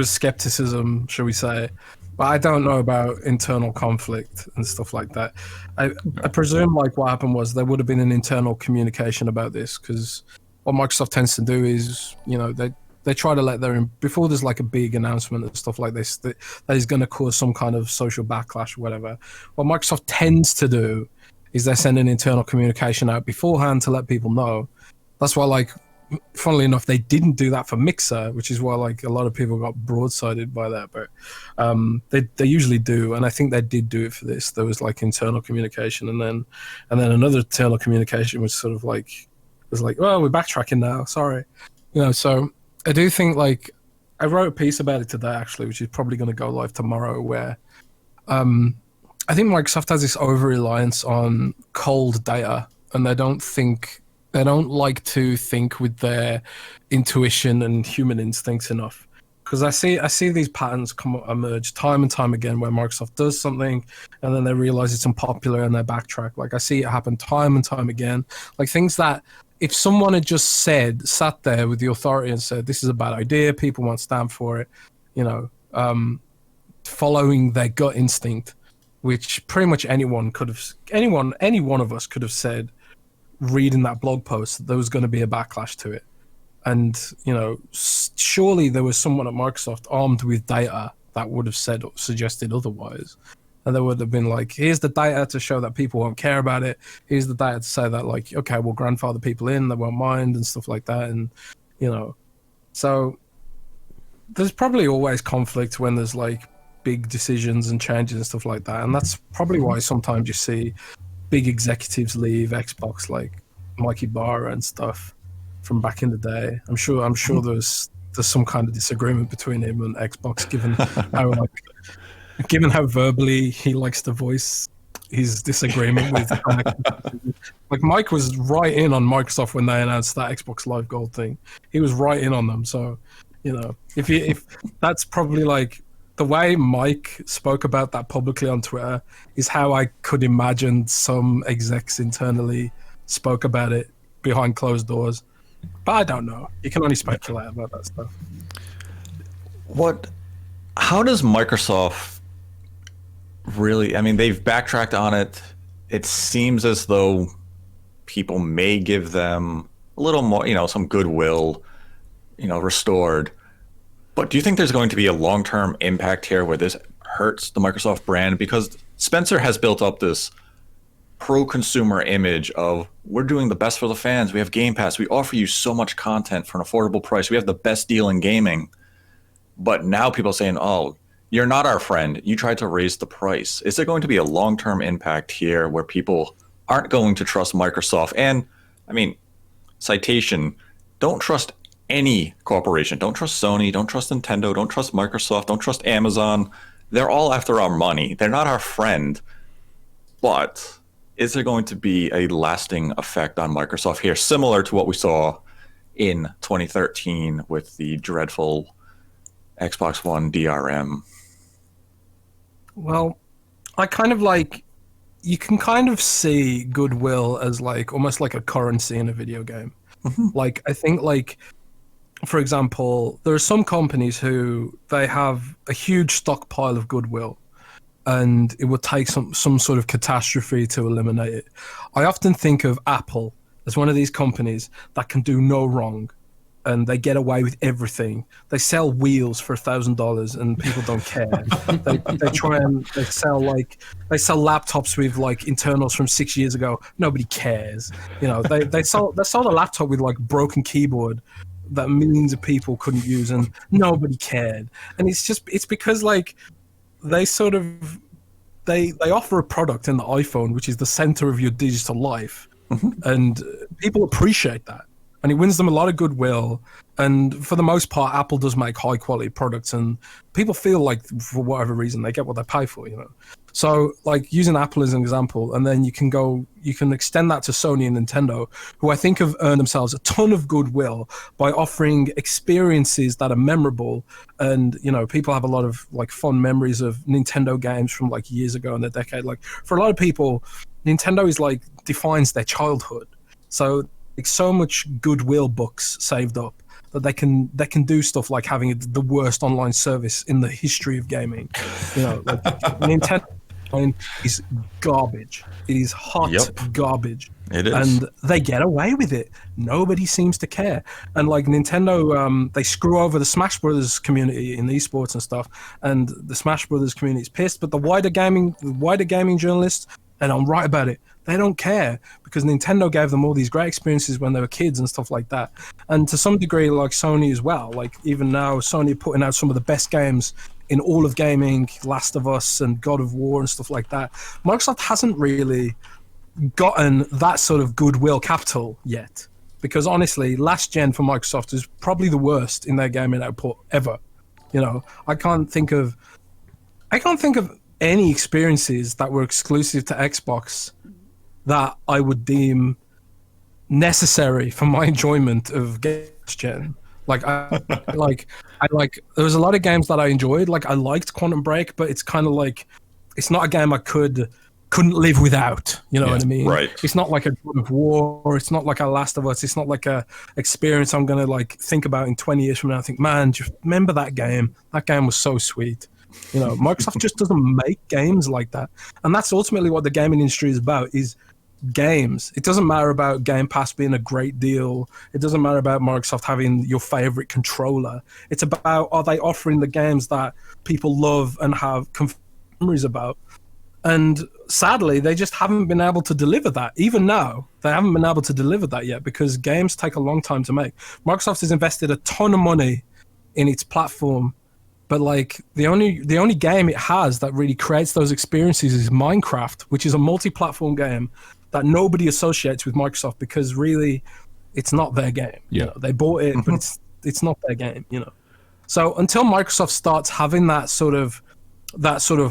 skepticism, shall we say? But I don't know about internal conflict and stuff like that. I presume like what happened was there would have been an internal communication about this because what Microsoft tends to do is, they try to let before there's like a big announcement and stuff like this that is going to cause some kind of social backlash or whatever. What Microsoft tends to do is they send an internal communication out beforehand to let people know. That's why like, funnily enough, they didn't do that for Mixer, which is why like a lot of people got broadsided by that. But they usually do, and I think they did do it for this. There was like internal communication, and then another internal communication was sort of like well, we're backtracking now. Sorry, So I do think like I wrote a piece about it today actually, which is probably going to go live tomorrow. Where I think Microsoft has this over reliance on cold data, and they don't like to think with their intuition and human instincts enough. Because I see these patterns emerge time and time again where Microsoft does something and then they realize it's unpopular and they backtrack. Like I see it happen time and time again. Like things that if someone had just sat there with the authority and said, this is a bad idea, people won't stand for it, following their gut instinct, which pretty much any one of us could have said, reading that blog post, that there was going to be a backlash to it. And, surely there was someone at Microsoft armed with data that would have suggested otherwise. And they would have been like, here's the data to show that people won't care about it. Here's the data to say that, like, okay, we'll grandfather people in, they won't mind and stuff like that. And, so there's probably always conflict when there's like big decisions and changes and stuff like that. And that's probably why sometimes you see big executives leave Xbox, like Mikey Barra and stuff from back in the day. I'm sure there's some kind of disagreement between him and Xbox, given how verbally he likes to voice his disagreement with like Mike was right in on Microsoft when they announced that Xbox Live Gold thing. He was right in on them. So if that's probably like the way Mike spoke about that publicly on Twitter is how I could imagine some execs internally spoke about it behind closed doors. But I don't know. You can only speculate about that stuff. How does Microsoft really, I mean, they've backtracked on it. It seems as though people may give them a little more, some goodwill, restored. But do you think there's going to be a long-term impact here where this hurts the Microsoft brand? Because Spencer has built up this pro-consumer image of we're doing the best for the fans. We have GamePass. We offer you so much content for an affordable price. We have the best deal in gaming. But now people are saying, oh, you're not our friend. You tried to raise the price. Is there going to be a long-term impact here where people aren't going to trust Microsoft? And, I mean, citation, don't trust any corporation. Don't trust Sony. Don't trust Nintendo. Don't trust Microsoft. Don't trust Amazon. They're all after our money. They're not our friend. But is there going to be a lasting effect on Microsoft here, similar to what we saw in 2013 with the dreadful Xbox One DRM? Well, I kind of like, you can kind of see goodwill as like almost like a currency in a video game. Like, I think, like, for example, there are some companies who they have a huge stockpile of goodwill, and it would take some sort of catastrophe to eliminate it. I often think of Apple as one of these companies that can do no wrong, and they get away with everything. They sell wheels for $1,000 and people don't care. they sell laptops with like internals from 6 years ago. Nobody cares. You know, they sold a laptop with like broken keyboard that millions of people couldn't use, and nobody cared. And it's because like they sort of they offer a product in the iPhone, which is the center of your digital life, and people appreciate that. And it wins them a lot of goodwill. And for the most part, Apple does make high quality products, and people feel like for whatever reason they get what they pay for, you know. So like using Apple as an example, and then you can extend that to Sony and Nintendo, who I think have earned themselves a ton of goodwill by offering experiences that are memorable. And, you know, people have a lot of like fond memories of Nintendo games from like years ago in the decade. Like for a lot of people, Nintendo is like defines their childhood. So like so much goodwill books saved up that they can do stuff like having the worst online service in the history of gaming. You know, like Nintendo is garbage. It is hot garbage. It is. And they get away with it. Nobody seems to care. And like Nintendo, they screw over the Smash Brothers community in esports and stuff. And the Smash Brothers community is pissed, but the wider gaming journalists, and I'm right about it, they don't care, because Nintendo gave them all these great experiences when they were kids and stuff like that. And to some degree, like Sony as well. Like even now, Sony putting out some of the best games in all of gaming, Last of Us and God of War and stuff like that. Microsoft hasn't really gotten that sort of goodwill capital yet, because honestly, last gen for Microsoft is probably the worst in their gaming output ever. You know, I can't think of any experiences that were exclusive to Xbox that I would deem necessary for my enjoyment of games gen. Like I there was a lot of games that I enjoyed. Like I liked Quantum Break, but it's kind of like it's not a game I couldn't live without. You know what I mean? Right. It's not like a God of War, or it's not like a Last of Us. It's not like a experience I'm gonna like think about in 20 years from now. I think, man, just remember that game. That game was so sweet. You know, Microsoft just doesn't make games like that, and that's ultimately what the gaming industry is about. Is games. It doesn't matter about Game Pass being a great deal. It doesn't matter about Microsoft having your favorite controller. It's about, are they offering the games that people love and have memories about? And sadly, they just haven't been able to deliver that. Even now, they haven't been able to deliver that yet, because games take a long time to make. Microsoft has invested a ton of money in its platform, but like the only game it has that really creates those experiences is Minecraft, which is a multi-platform game that nobody associates with Microsoft, because really it's not their game. Yeah. You know, they bought it, but it's not their game, you know. So until Microsoft starts having that sort of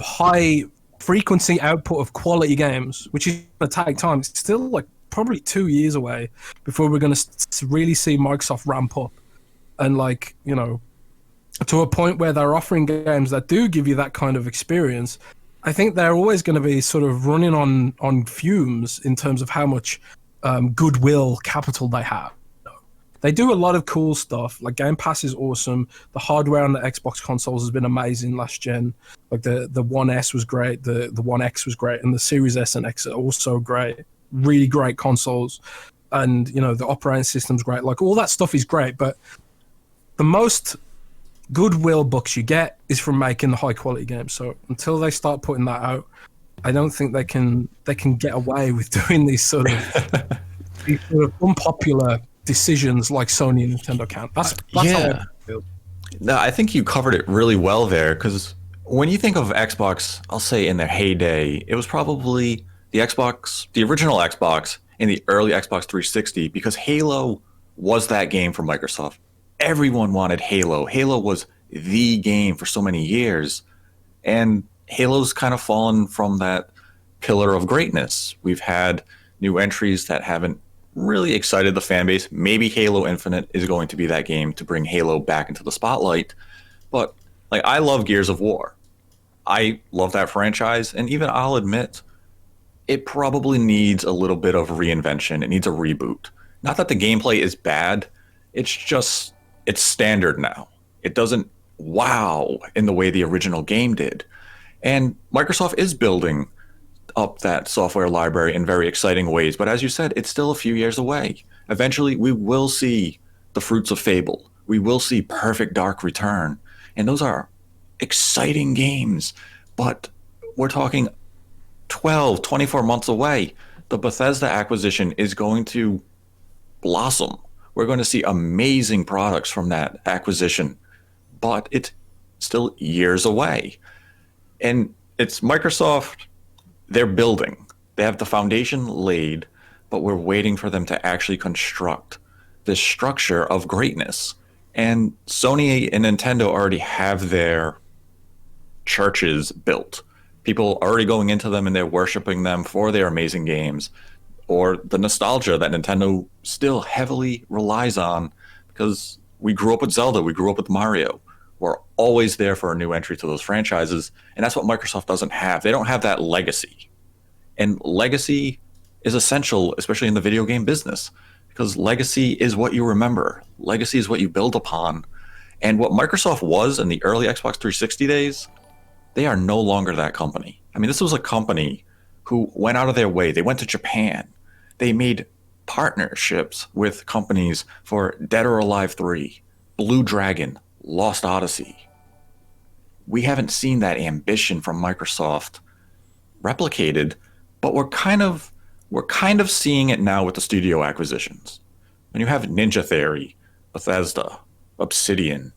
high frequency output of quality games, which is going to take time, it's still like probably 2 years away before we're going to really see Microsoft ramp up and, like, you know, to a point where they're offering games that do give you that kind of experience. I think they're always going to be sort of running on fumes in terms of how much goodwill capital they have. They do a lot of cool stuff. Like Game Pass is awesome. The hardware on the Xbox consoles has been amazing last gen. Like the One S was great, the One X was great, and the Series S and X are also great. Really great consoles. And, you know, the operating system's great. Like all that stuff is great, but the most goodwill bucks you get is from making the high quality games. So until they start putting that out, I don't think they can get away with doing these sort of unpopular decisions like Sony and Nintendo can. That's how I feel. No, I think you covered it really well there, because when you think of Xbox, I'll say in their heyday, it was probably the original Xbox and the early Xbox 360, because Halo was that game for Microsoft. Everyone wanted Halo. Halo was the game for so many years, and Halo's kind of fallen from that pillar of greatness. We've had new entries that haven't really excited the fan base. Maybe Halo Infinite is going to be that game to bring Halo back into the spotlight. But like, I love Gears of War. I love that franchise, and even I'll admit it probably needs a little bit of reinvention. It needs a reboot. Not that the gameplay is bad, it's just it's standard now. It doesn't wow in the way the original game did. And Microsoft is building up that software library in very exciting ways. But as you said, it's still a few years away. Eventually, we will see the fruits of Fable. We will see Perfect Dark return. And those are exciting games. But we're talking 12, 24 months away. The Bethesda acquisition is going to blossom. We're going to see amazing products from that acquisition. But it's still years away. And it's Microsoft. They're building. They have the foundation laid, but we're waiting for them to actually construct this structure of greatness. And Sony and Nintendo already have their churches built. People already going into them and they're worshiping them for their amazing games, or the nostalgia that Nintendo still heavily relies on, because we grew up with Zelda, we grew up with Mario. We're always there for a new entry to those franchises, and that's what Microsoft doesn't have. They don't have that legacy. And legacy is essential, especially in the video game business, because legacy is what you remember. Legacy is what you build upon. And what Microsoft was in the early Xbox 360 days, they are no longer that company. I mean, this was a company who went out of their way. They went to Japan. They made partnerships with companies for Dead or Alive 3, Blue Dragon, Lost Odyssey. We haven't seen that ambition from Microsoft replicated, but we're kind of seeing it now with the studio acquisitions. When you have Ninja Theory, Bethesda, Obsidian,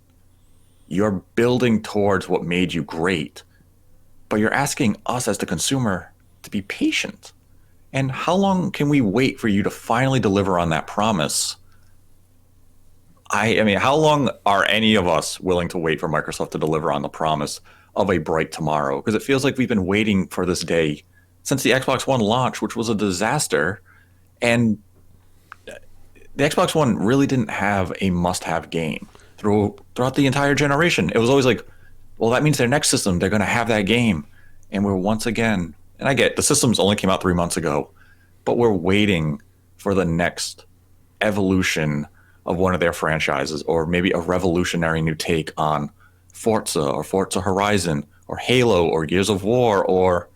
you're building towards what made you great, but you're asking us as the consumer to be patient. And how long can we wait for you to finally deliver on that promise? I mean, how long are any of us willing to wait for Microsoft to deliver on the promise of a bright tomorrow? Because it feels like we've been waiting for this day since the Xbox One launch, which was a disaster. And the Xbox One really didn't have a must-have game throughout the entire generation. It was always like, well, that means their next system, they're going to have that game. And we're once again, and I get the systems only came out 3 months ago, but we're waiting for the next evolution of one of their franchises, or maybe a revolutionary new take on Forza or Forza Horizon or Halo or Gears of War, or,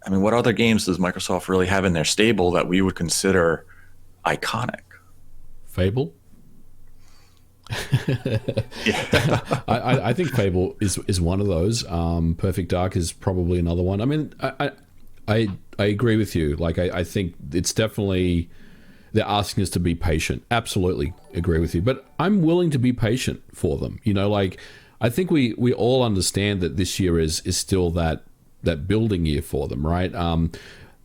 I mean, what other games does Microsoft really have in their stable that we would consider iconic? Fable? Yeah. I think Fable is one of those. Perfect Dark is probably another one. I mean, I agree with you. Like, I think it's definitely, they're asking us to be patient. Absolutely agree with you. But I'm willing to be patient for them. You know, like, I think we all understand that this year is still that building year for them, right?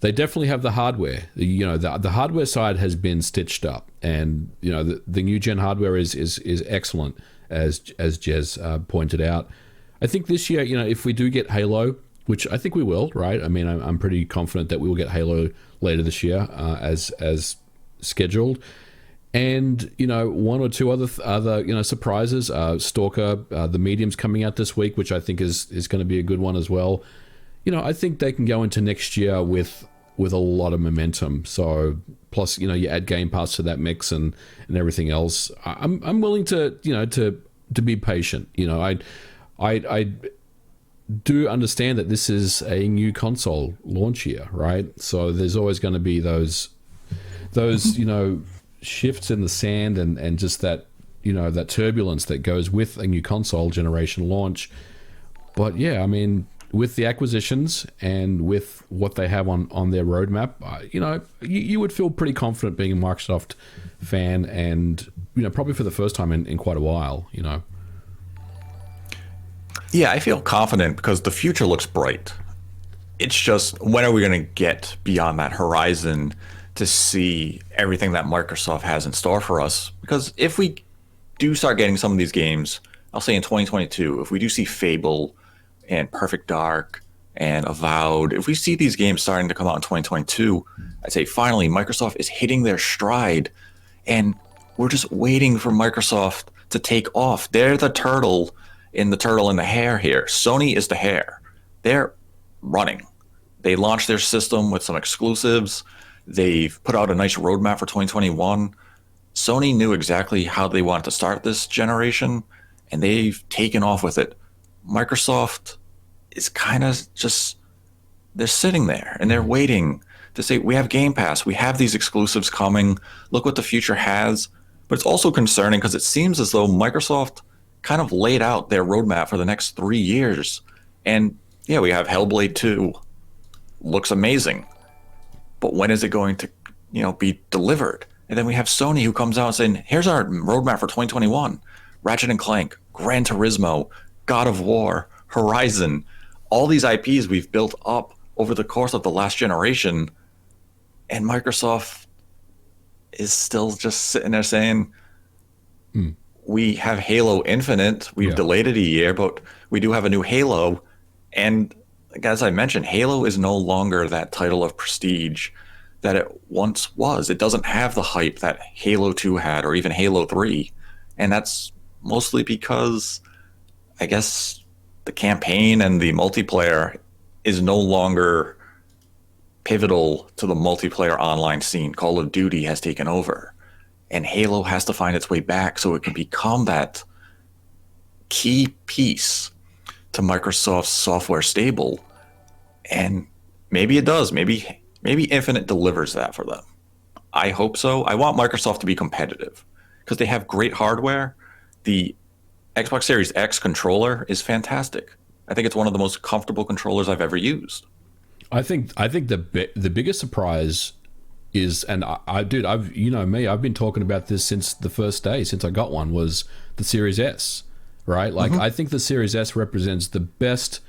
They definitely have the hardware. You know, the hardware side has been stitched up, and you know the new gen hardware is excellent, as Jez pointed out. I think this year, you know, if we do get Halo, which I think we will, right? I mean, I'm pretty confident that we will get Halo later this year, as scheduled. And you know, one or two other you know, surprises. Stalker, the Medium's coming out this week, which I think is going to be a good one as well. You know, I think they can go into next year with a lot of momentum. So plus, you know, you add Game Pass to that mix and everything else. I'm willing to, you know, to be patient. You know, I do understand that this is a new console launch year, right? So there's always going to be those you know, shifts in the sand and just that, you know, that turbulence that goes with a new console generation launch. But yeah, I mean, with the acquisitions and with what they have on their roadmap, you know, you would feel pretty confident being a Microsoft fan, and you know, probably for the first time in quite a while, you know. Yeah, I feel confident because the future looks bright. It's just, when are we going to get beyond that horizon to see everything that Microsoft has in store for us? Because if we do start getting some of these games, I'll say in 2022, if we do see Fable and Perfect Dark and Avowed, if we see these games starting to come out in 2022, I'd say finally Microsoft is hitting their stride, and we're just waiting for Microsoft to take off. They're the turtle in the hare here. Sony is the hare. They're running. They launched their system with some exclusives. They've put out a nice roadmap for 2021. Sony knew exactly how they wanted to start this generation, and they've taken off with it. Microsoft is kind of just, they're sitting there and they're waiting to say, we have Game Pass, we have these exclusives coming, look what the future has. But it's also concerning because it seems as though Microsoft kind of laid out their roadmap for the next 3 years. And yeah, we have Hellblade 2, looks amazing, but when is it going to, be delivered? And then we have Sony who comes out saying, here's our roadmap for 2021. Ratchet and Clank, Gran Turismo, God of War, Horizon, all these IPs we've built up over the course of the last generation. And Microsoft is still just sitting there saying, we have Halo Infinite. We've delayed it a year, but we do have a new Halo. And as I mentioned, Halo is no longer that title of prestige that it once was. It doesn't have the hype that Halo 2 had, or even Halo 3. And that's mostly because, I guess, the campaign and the multiplayer is no longer pivotal to the multiplayer online scene. Call of Duty has taken over, and Halo has to find its way back so it can become that key piece to Microsoft's software stable. And maybe it does. Maybe Infinite delivers that for them. I hope so. I want Microsoft to be competitive because they have great hardware. The Xbox Series X controller is fantastic. I think it's one of the most comfortable controllers I've ever used. I think the biggest surprise is, and I've you know me, I've been talking about this since the first day, since I got one, was the Series S, right? Like, I think the Series S represents the best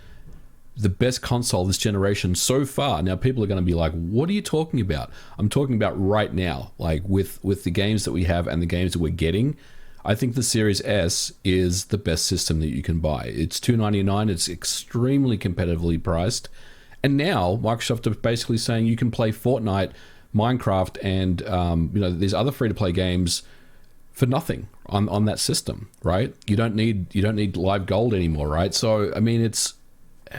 console this generation so far. Now, people are going to be like, what are you talking about? I'm talking about right now, like with the games that we have and the games that we're getting. I think the Series S is the best system that you can buy. It's $299. It's extremely competitively priced. And now Microsoft are basically saying you can play Fortnite, Minecraft, and these other free-to-play games for nothing on that system, right? You don't need live gold anymore, right? So I mean, it's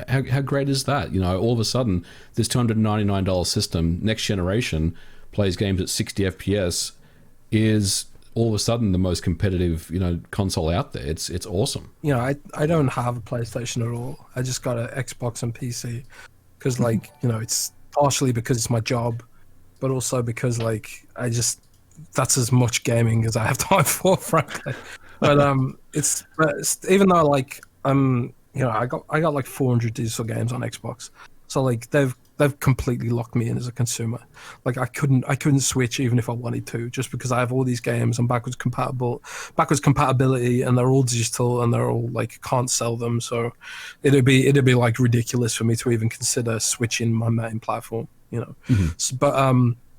how great is that? All of a sudden, this $299 system, next generation, plays games at 60 FPS, is all of a sudden the most competitive console out there. It's awesome. I don't have a PlayStation at all. I just got an Xbox and PC because it's partially because it's my job, but also because that's as much gaming as I have time for, frankly. But it's even though I got like 400 digital games on Xbox, so they've completely locked me in as a consumer. Like I couldn't switch even if I wanted to, just because I have all these games and backwards compatibility, and they're all digital and they're all can't sell them. So it'd be like ridiculous for me to even consider switching my main platform. But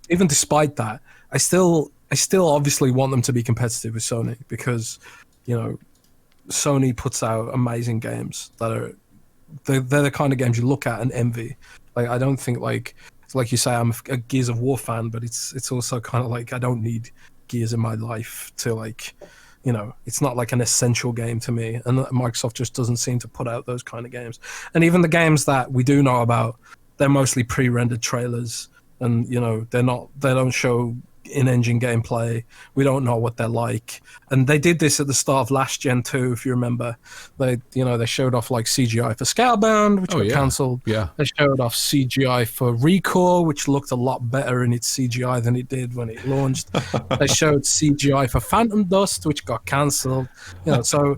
even despite that, I still obviously want them to be competitive with Sony, because Sony puts out amazing games that are they're the kind of games you look at and envy. I don't think like you say, I'm a Gears of War fan, but it's also kind of I don't need Gears in my life to it's not like an essential game to me, and Microsoft just doesn't seem to put out those kind of games. And even the games that we do know about, they're mostly pre-rendered trailers, and they don't show in-engine gameplay. We don't know what they're like, and they did this at the start of last gen too, if you remember. They showed off CGI for Scalebound, which got cancelled. Yeah, they showed off CGI for Recore, which looked a lot better in its CGI than it did when it launched. They showed CGI for Phantom Dust, which got cancelled. So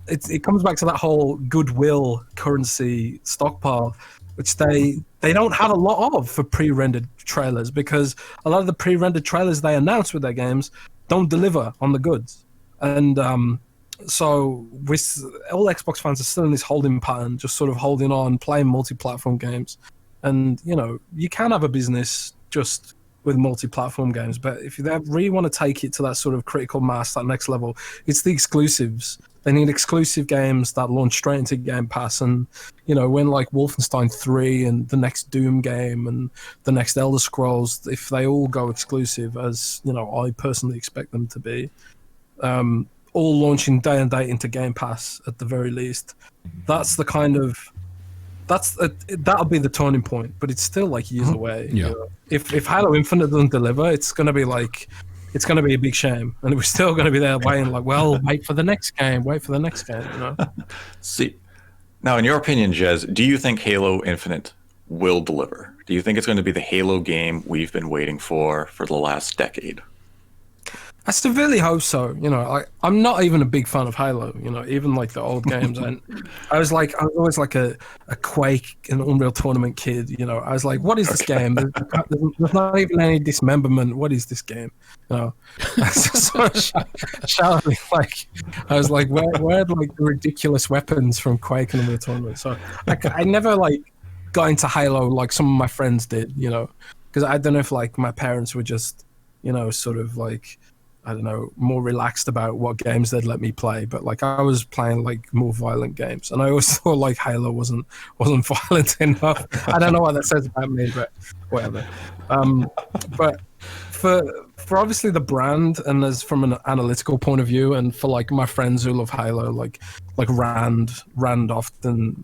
it comes back to that whole goodwill currency stockpile, which they don't have a lot of for pre-rendered trailers, because a lot of the pre-rendered trailers they announce with their games don't deliver on the goods. And so all Xbox fans are still in this holding pattern, just sort of holding on, playing multi-platform games. And, you can have a business just with multi-platform games. But if they really want to take it to that sort of critical mass, that next level, it's the exclusives. They need exclusive games that launch straight into Game Pass. And, you know, when like Wolfenstein 3 and the next Doom game and the next Elder Scrolls, if they all go exclusive, as, you know, I personally expect them to be, all launching day and date into Game Pass at the very least, that's the kind of... that'll be the turning point, but it's still like years away. Yeah. You know? If Halo Infinite doesn't deliver, it's gonna be a big shame, and we're still gonna be there waiting. Like, well, wait for the next game. You know. See, now in your opinion, Jez, do you think Halo Infinite will deliver? Do you think it's going to be the Halo game we've been waiting for the last decade? I severely hope so. You know, I'm not even a big fan of Halo. You know, even like the old games. And I was always like a Quake and Unreal Tournament kid. You know, I was like, what is this game? There's not even any dismemberment. What is this game? You know, so shouting like, I was like, where are like the ridiculous weapons from Quake and Unreal Tournament? So I never like got into Halo like some of my friends did. You know, because I don't know if like my parents were just, you know, sort of like, I don't know, more relaxed about what games they'd let me play, but like I was playing like more violent games, and I always thought like Halo wasn't violent enough. I don't know what that says about me, but whatever. But for obviously the brand, and as from an analytical point of view, and for like my friends who love Halo, like Rand on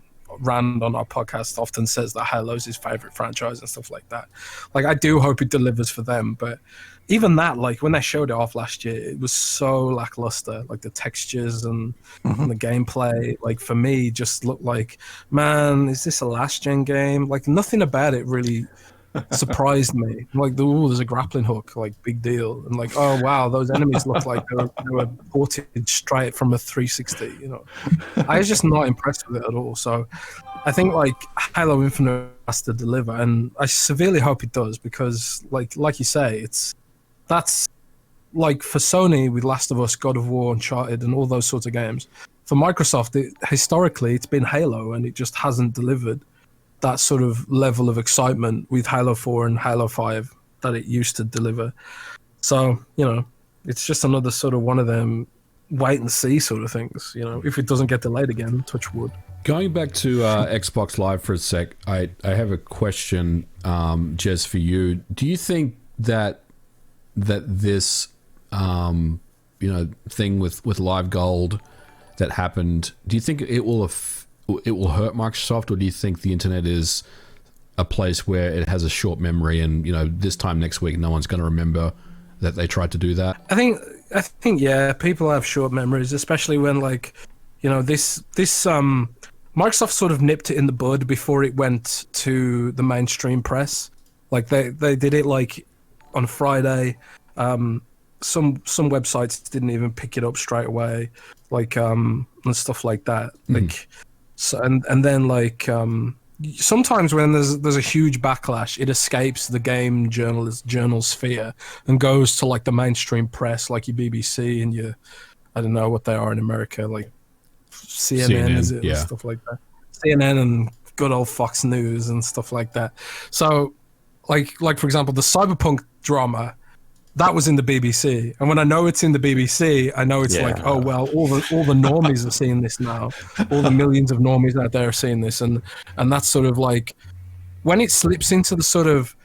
our podcast often says that Halo's his favorite franchise and stuff like that. Like I do hope it delivers for them, but even that, like when they showed it off last year, it was so lackluster. Like the textures and the gameplay, like for me, just looked like, man, is this a last gen game? Like nothing about it really surprised me. Like, there's a grappling hook, like big deal, and like, oh wow, those enemies look like they were ported straight from a 360. You know, I was just not impressed with it at all. So I think like Halo Infinite has to deliver, and I severely hope it does, because like you say, that's like for Sony with Last of Us, God of War, Uncharted, and all those sorts of games. For Microsoft, historically, it's been Halo, and it just hasn't delivered that sort of level of excitement with Halo 4 and Halo 5 that it used to deliver. So, you know, it's just another sort of one of them wait and see sort of things, you know, if it doesn't get delayed again, touch wood. Going back to Xbox Live for a sec, I have a question, Jez, for you. Do you think that this thing with Live Gold that happened, do you think it will hurt Microsoft, or do you think the internet is a place where it has a short memory, and this time next week no one's going to remember that they tried to do that? I think yeah, people have short memories, especially when this Microsoft sort of nipped it in the bud before it went to the mainstream press. Like they did it like on Friday. Some websites didn't even pick it up straight away, and stuff like that. So and then sometimes when there's a huge backlash, it escapes the game journal sphere and goes to like the mainstream press, like your BBC and your, I don't know what they are in America, like CNN is it, yeah, and stuff like that. CNN and good old Fox News and stuff like that. So like for example, the Cyberpunk drama, that was in the BBC, and when I know it's in the BBC, I know it's like, oh well, all the normies are seeing this now, all the millions of normies out there are seeing this, and that's sort of like when it slips into the sort of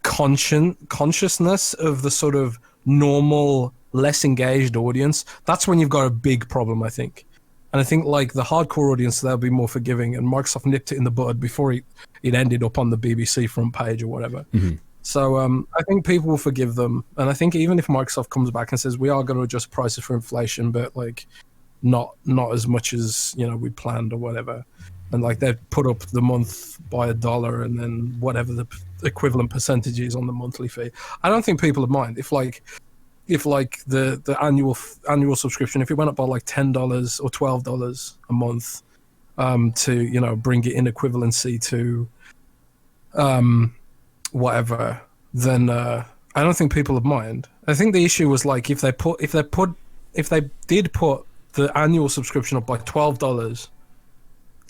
consciousness of the sort of normal, less engaged audience. That's when you've got a big problem, I think. And I think like the hardcore audience, they'll be more forgiving, and Microsoft nipped it in the bud before it ended up on the BBC front page or whatever. Mm-hmm. So I think people will forgive them, and I think even if Microsoft comes back and says we are going to adjust prices for inflation, but like not as much as we planned or whatever, and like they put up the month by $1 and then whatever the equivalent percentage is on the monthly fee, I don't think people would mind if the annual subscription, if it went up by like $10 or $12 a month, to bring it in equivalency to whatever, then I don't think people would mind. I think the issue was like if they did put the annual subscription up by $12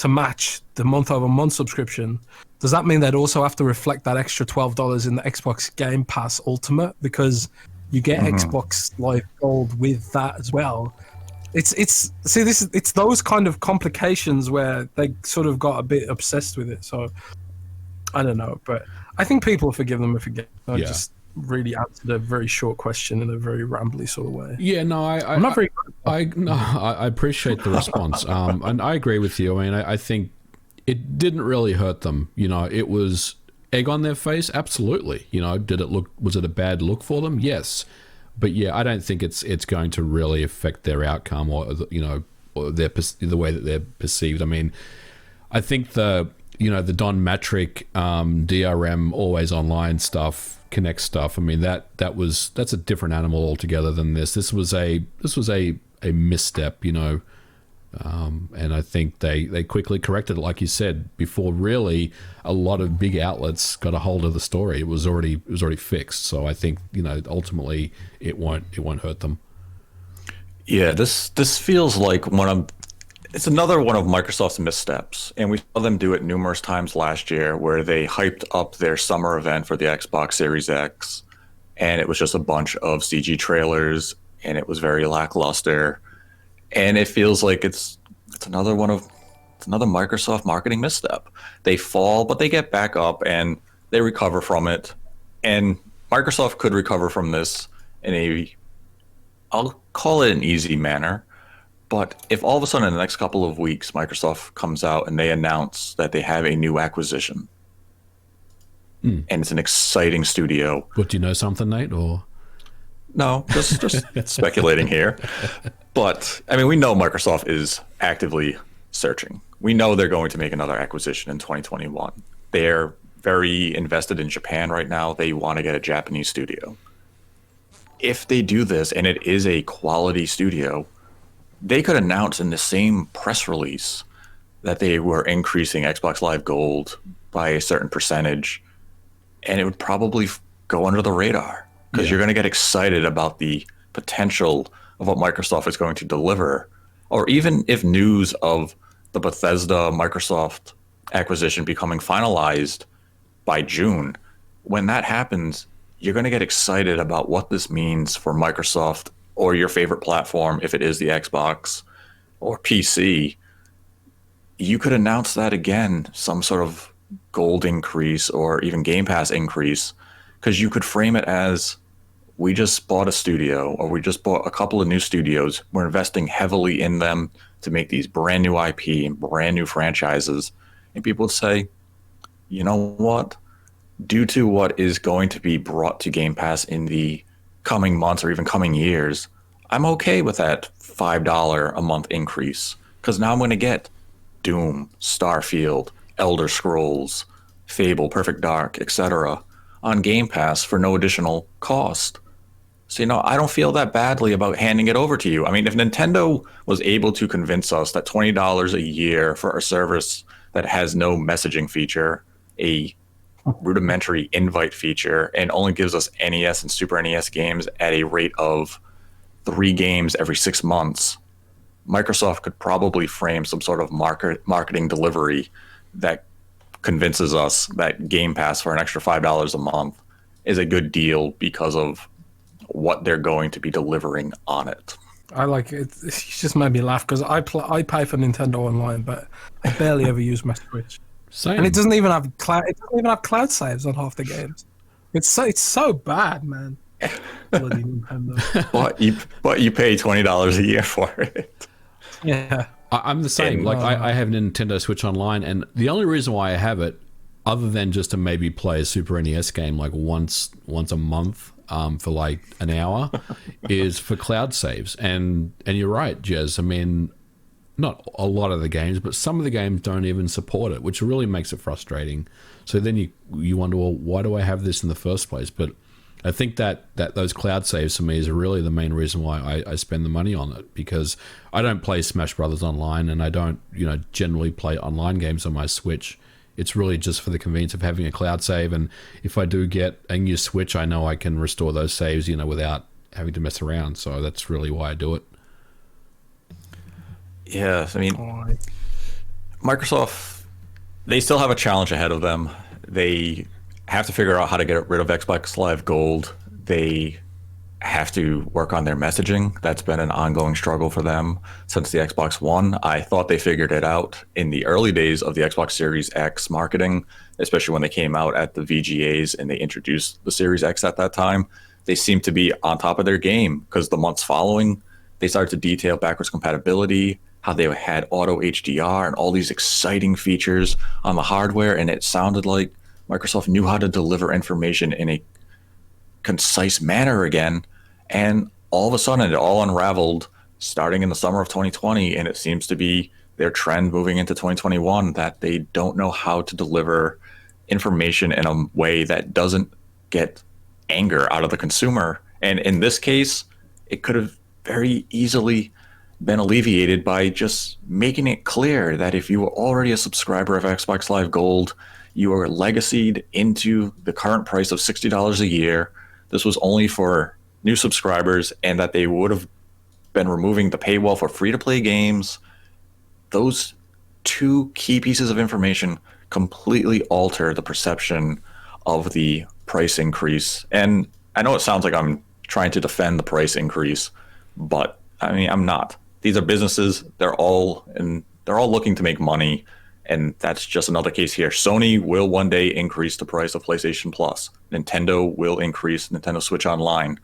to match the month-over-month subscription, does that mean they'd also have to reflect that extra $12 in the Xbox Game Pass Ultimate, because you get Xbox Live Gold with that as well? It's those kind of complications where they sort of got a bit obsessed with it. So I don't know, but I think people forgive them if again. I just really answered a very short question in a very rambly sort of way. Yeah, no, I'm not very. I appreciate the response, and I agree with you. I mean, I think it didn't really hurt them. You know, it was egg on their face, absolutely. You know, was it a bad look for them? Yes, but yeah, I don't think it's going to really affect their outcome or or the way that they're perceived. I mean, I think the Don Matrick DRM always online stuff, Connect stuff. I mean that's a different animal altogether than this. This was a misstep, and I think they quickly corrected it, like you said, before really a lot of big outlets got a hold of the story. It was already fixed. So I think ultimately it won't hurt them. Yeah, this feels like it's another one of Microsoft's missteps, and we saw them do it numerous times last year where they hyped up their summer event for the Xbox Series X, and it was just a bunch of CG trailers, and it was very lackluster, and it feels like it's another Microsoft marketing misstep. They fall, but they get back up and they recover from it, and Microsoft could recover from this in I'll call it an easy manner. But if all of a sudden in the next couple of weeks, Microsoft comes out and they announce that they have a new acquisition, and it's an exciting studio. But do you know something, Nate? Or no, just speculating here. But I mean, we know Microsoft is actively searching. We know they're going to make another acquisition in 2021. They're very invested in Japan right now. They want to get a Japanese studio. If they do this and it is a quality studio, they could announce in the same press release that they were increasing Xbox Live Gold by a certain percentage, and it would probably go under the radar because you're going to get excited about the potential of what Microsoft is going to deliver. Or even if news of the Bethesda Microsoft acquisition becoming finalized by June, when that happens, you're going to get excited about what this means for Microsoft or your favorite platform, if it is the Xbox or PC. You could announce that again, some sort of gold increase or even Game Pass increase, because you could frame it as, we just bought a studio, or we just bought a couple of new studios. We're investing heavily in them to make these brand new IP and brand new franchises. And people would say, you know what? Due to what is going to be brought to Game Pass in the coming months or even coming years, I'm okay with that $5 a month increase, because now I'm going to get Doom, Starfield, Elder Scrolls, Fable, Perfect Dark, etc. on Game Pass for no additional cost. So, I don't feel that badly about handing it over to you. I mean, if Nintendo was able to convince us that $20 a year for a service that has no messaging feature, a rudimentary invite feature, and only gives us NES and Super NES games at a rate of 3 games every 6 months, Microsoft could probably frame some sort of marketing delivery that convinces us that Game Pass for an extra $5 a month is a good deal because of what they're going to be delivering on it. I like it. It just made me laugh because I pay for Nintendo Online, but I barely ever use my Switch. Same. And it doesn't even have cloud. It doesn't even have cloud saves on half the games. It's so bad, man. Bloody Nintendo. But you pay $20 a year for it. Yeah, I'm the same. I have Nintendo Switch Online, and the only reason why I have it, other than just to maybe play a Super NES game like once a month for like an hour, is for cloud saves. And you're right, Jez. I mean, not a lot of the games, but some of the games don't even support it, which really makes it frustrating. So then you wonder, well, why do I have this in the first place? But I think that those cloud saves for me is really the main reason why I spend the money on it, because I don't play Smash Brothers online, and I don't generally play online games on my Switch. It's really just for the convenience of having a cloud save, and if I do get a new Switch, I know I can restore those saves without having to mess around. So that's really why I do it. Yeah, I mean, Microsoft, they still have a challenge ahead of them. They have to figure out how to get rid of Xbox Live Gold. They have to work on their messaging. That's been an ongoing struggle for them since the Xbox One. I thought they figured it out in the early days of the Xbox Series X marketing, especially when they came out at the VGAs and they introduced the Series X at that time. They seemed to be on top of their game because the months following, they started to detail backwards compatibility, how they had auto HDR and all these exciting features on the hardware. And it sounded like Microsoft knew how to deliver information in a concise manner again. And all of a sudden, it all unraveled starting in the summer of 2020. And it seems to be their trend moving into 2021 that they don't know how to deliver information in a way that doesn't get anger out of the consumer. And in this case, it could have very easily been alleviated by just making it clear that if you were already a subscriber of Xbox Live Gold, you are legacied into the current price of $60 a year. This was only for new subscribers, and that they would have been removing the paywall for free-to-play games. Those two key pieces of information completely alter the perception of the price increase. And I know it sounds like I'm trying to defend the price increase, but I mean, I'm not. These are businesses. They're all looking to make money, and that's just another case here. Sony will one day increase the price of PlayStation Plus. Nintendo will increase Nintendo Switch Online.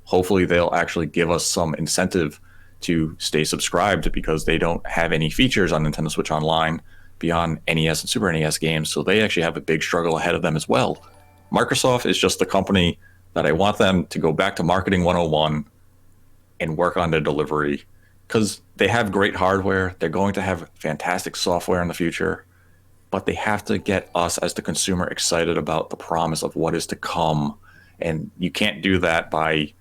Hopefully, they'll actually give us some incentive to stay subscribed because they don't have any features on Nintendo Switch Online beyond NES and Super NES games, so they actually have a big struggle ahead of them as well. Microsoft is just the company that I want them to go back to Marketing 101 and work on their delivery, because they have great hardware. They're going to have fantastic software in the future, but they have to get us as the consumer excited about the promise of what is to come. And you can't do that by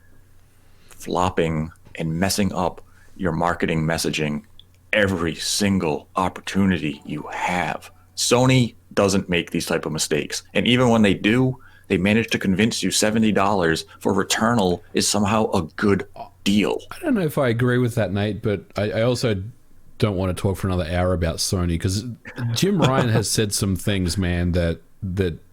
flopping and messing up your marketing messaging every single opportunity you have. Sony doesn't make these type of mistakes. And even when they do, they manage to convince you $70 for Returnal is somehow a good deal. I don't know if I agree with that, Nate, but I also don't want to talk for another hour about Sony, because Jim Ryan has said some things, man, that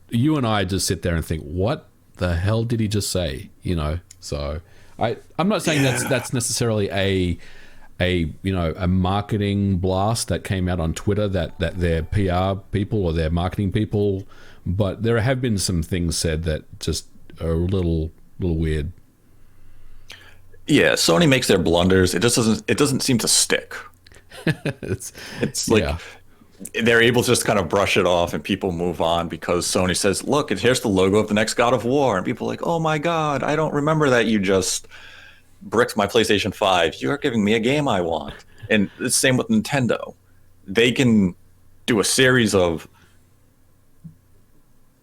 you and I just sit there and think, what the hell did he just say? You know, so I'm not saying that's necessarily a marketing blast that came out on Twitter that their PR people or their marketing people, but there have been some things said that just are a little weird. Yeah, Sony makes their blunders. It doesn't seem to stick. It's like they're able to just kind of brush it off and people move on because Sony says, look, here's the logo of the next God of War. And people are like, oh my God, I don't remember that you just bricked my PlayStation 5. You're giving me a game I want. And the same with Nintendo. They can do a series of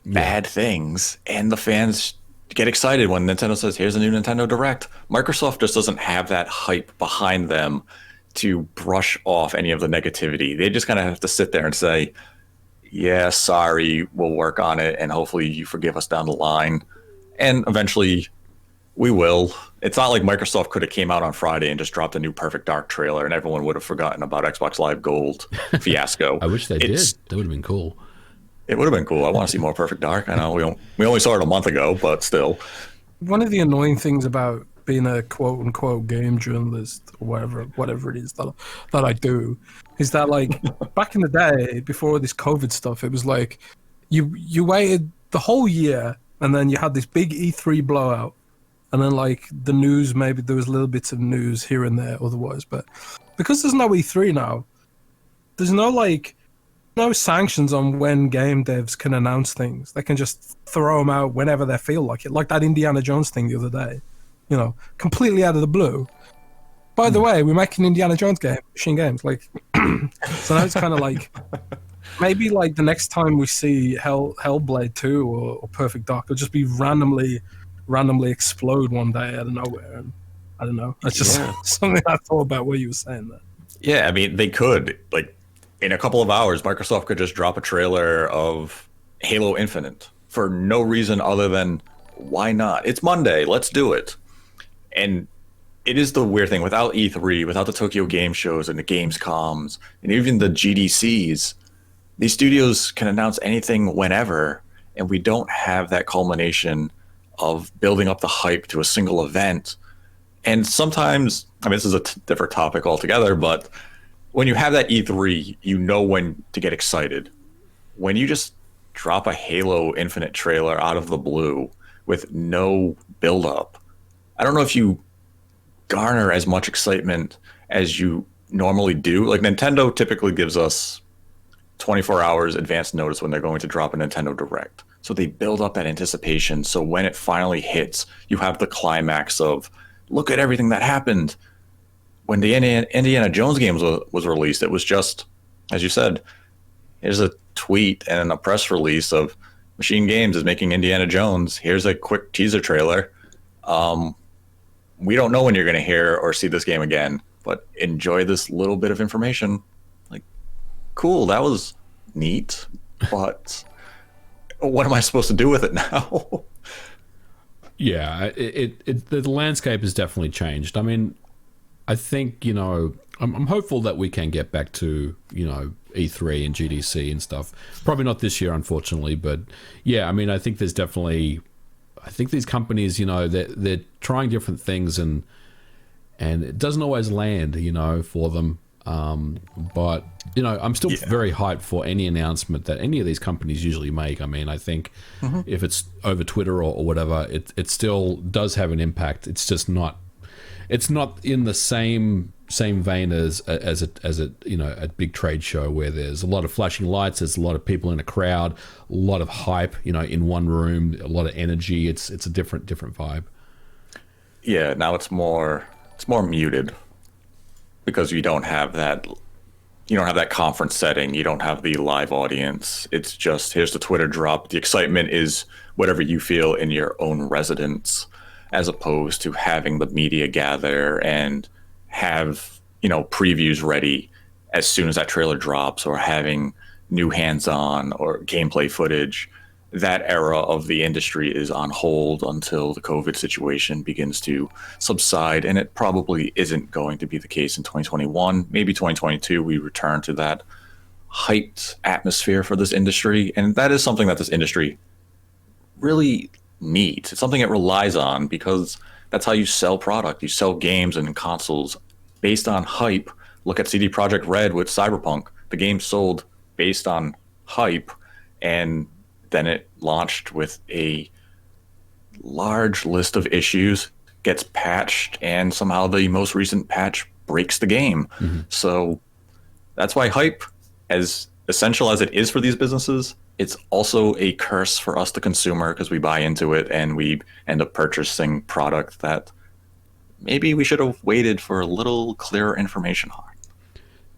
bad things and the fans get excited when Nintendo says, here's a new Nintendo Direct. Microsoft just doesn't have that hype behind them to brush off any of the negativity. They just kind of have to sit there and say, yeah, sorry, we'll work on it, and hopefully you forgive us down the line. And eventually we will. It's not like Microsoft could have came out on Friday and just dropped a new Perfect Dark trailer and everyone would have forgotten about Xbox Live Gold fiasco. I wish they did. That would have been cool. It would have been cool. I want to see more Perfect Dark. I know we only saw it a month ago, but still. One of the annoying things about being a quote-unquote game journalist or whatever it is that I do is that, like, back in the day, before this COVID stuff, it was like you waited the whole year and then you had this big E3 blowout. And then, like, the news, maybe there was little bits of news here and there otherwise. But because there's no E3 now, there's no sanctions on when game devs can announce things. They can just throw them out whenever they feel like it. Like that Indiana Jones thing the other day, you know, completely out of the blue. By the way, we're making Indiana Jones game, Machine Games. Like, so now it's kind of like, maybe like the next time we see Hellblade 2 or Perfect Dark, it'll just be randomly explode one day out of nowhere. And I don't know. That's just something I thought about what you were saying there. Yeah, I mean, they could, like, in a couple of hours, Microsoft could just drop a trailer of Halo Infinite for no reason other than, why not? It's Monday, let's do it. And it is the weird thing, without E3, without the Tokyo Game Shows and the Gamescoms, and even the GDCs, these studios can announce anything whenever, and we don't have that culmination of building up the hype to a single event. And sometimes, I mean, this is a different topic altogether, but when you have that E3, you know when to get excited. When you just drop a Halo Infinite trailer out of the blue with no build-up, I don't know if you garner as much excitement as you normally do. Like, Nintendo typically gives us 24 hours advance notice when they're going to drop a Nintendo Direct. So they build up that anticipation. So when it finally hits, you have the climax of, look at everything that happened. When the Indiana Jones game was released, it was just, as you said, here's a tweet and a press release of Machine Games is making Indiana Jones. Here's a quick teaser trailer. We don't know when you're going to hear or see this game again, but enjoy this little bit of information. Like, cool, that was neat, but what am I supposed to do with it now? Yeah, the landscape has definitely changed. I mean, I think, you know, I'm hopeful that we can get back to, you know, E3 and GDC and stuff. Probably not this year, unfortunately, but yeah, I mean, I think there's definitely, I think these companies, you know, they're trying different things and it doesn't always land, you know, for them. But, you know, I'm still very hyped for any announcement that any of these companies usually make. I mean, I think if it's over Twitter or whatever, it still does have an impact. It's just not, it's not in the same vein as a you know, a big trade show where there's a lot of flashing lights, there's a lot of people in a crowd, a lot of hype, you know, in one room, a lot of energy. It's a different vibe. Yeah, now it's more muted because you don't have that conference setting, you don't have the live audience. It's just, here's the Twitter drop. The excitement is whatever you feel in your own residence, as opposed to having the media gather and have, you know, previews ready as soon as that trailer drops, or having new hands-on or gameplay footage. That era of the industry is on hold until the COVID situation begins to subside, and it probably isn't going to be the case in 2021. Maybe 2022 we return to that hyped atmosphere for this industry, and that is something that this industry really needs. It's something it relies on, because that's how you sell product. You sell games and consoles based on hype. Look at CD Projekt Red with Cyberpunk. The game sold based on hype, and then it launched with a large list of issues, gets patched, and somehow the most recent patch breaks the game. So that's why hype, as essential as it is for these businesses, it's also a curse for us, the consumer, because we buy into it and we end up purchasing product that maybe we should have waited for a little clearer information on.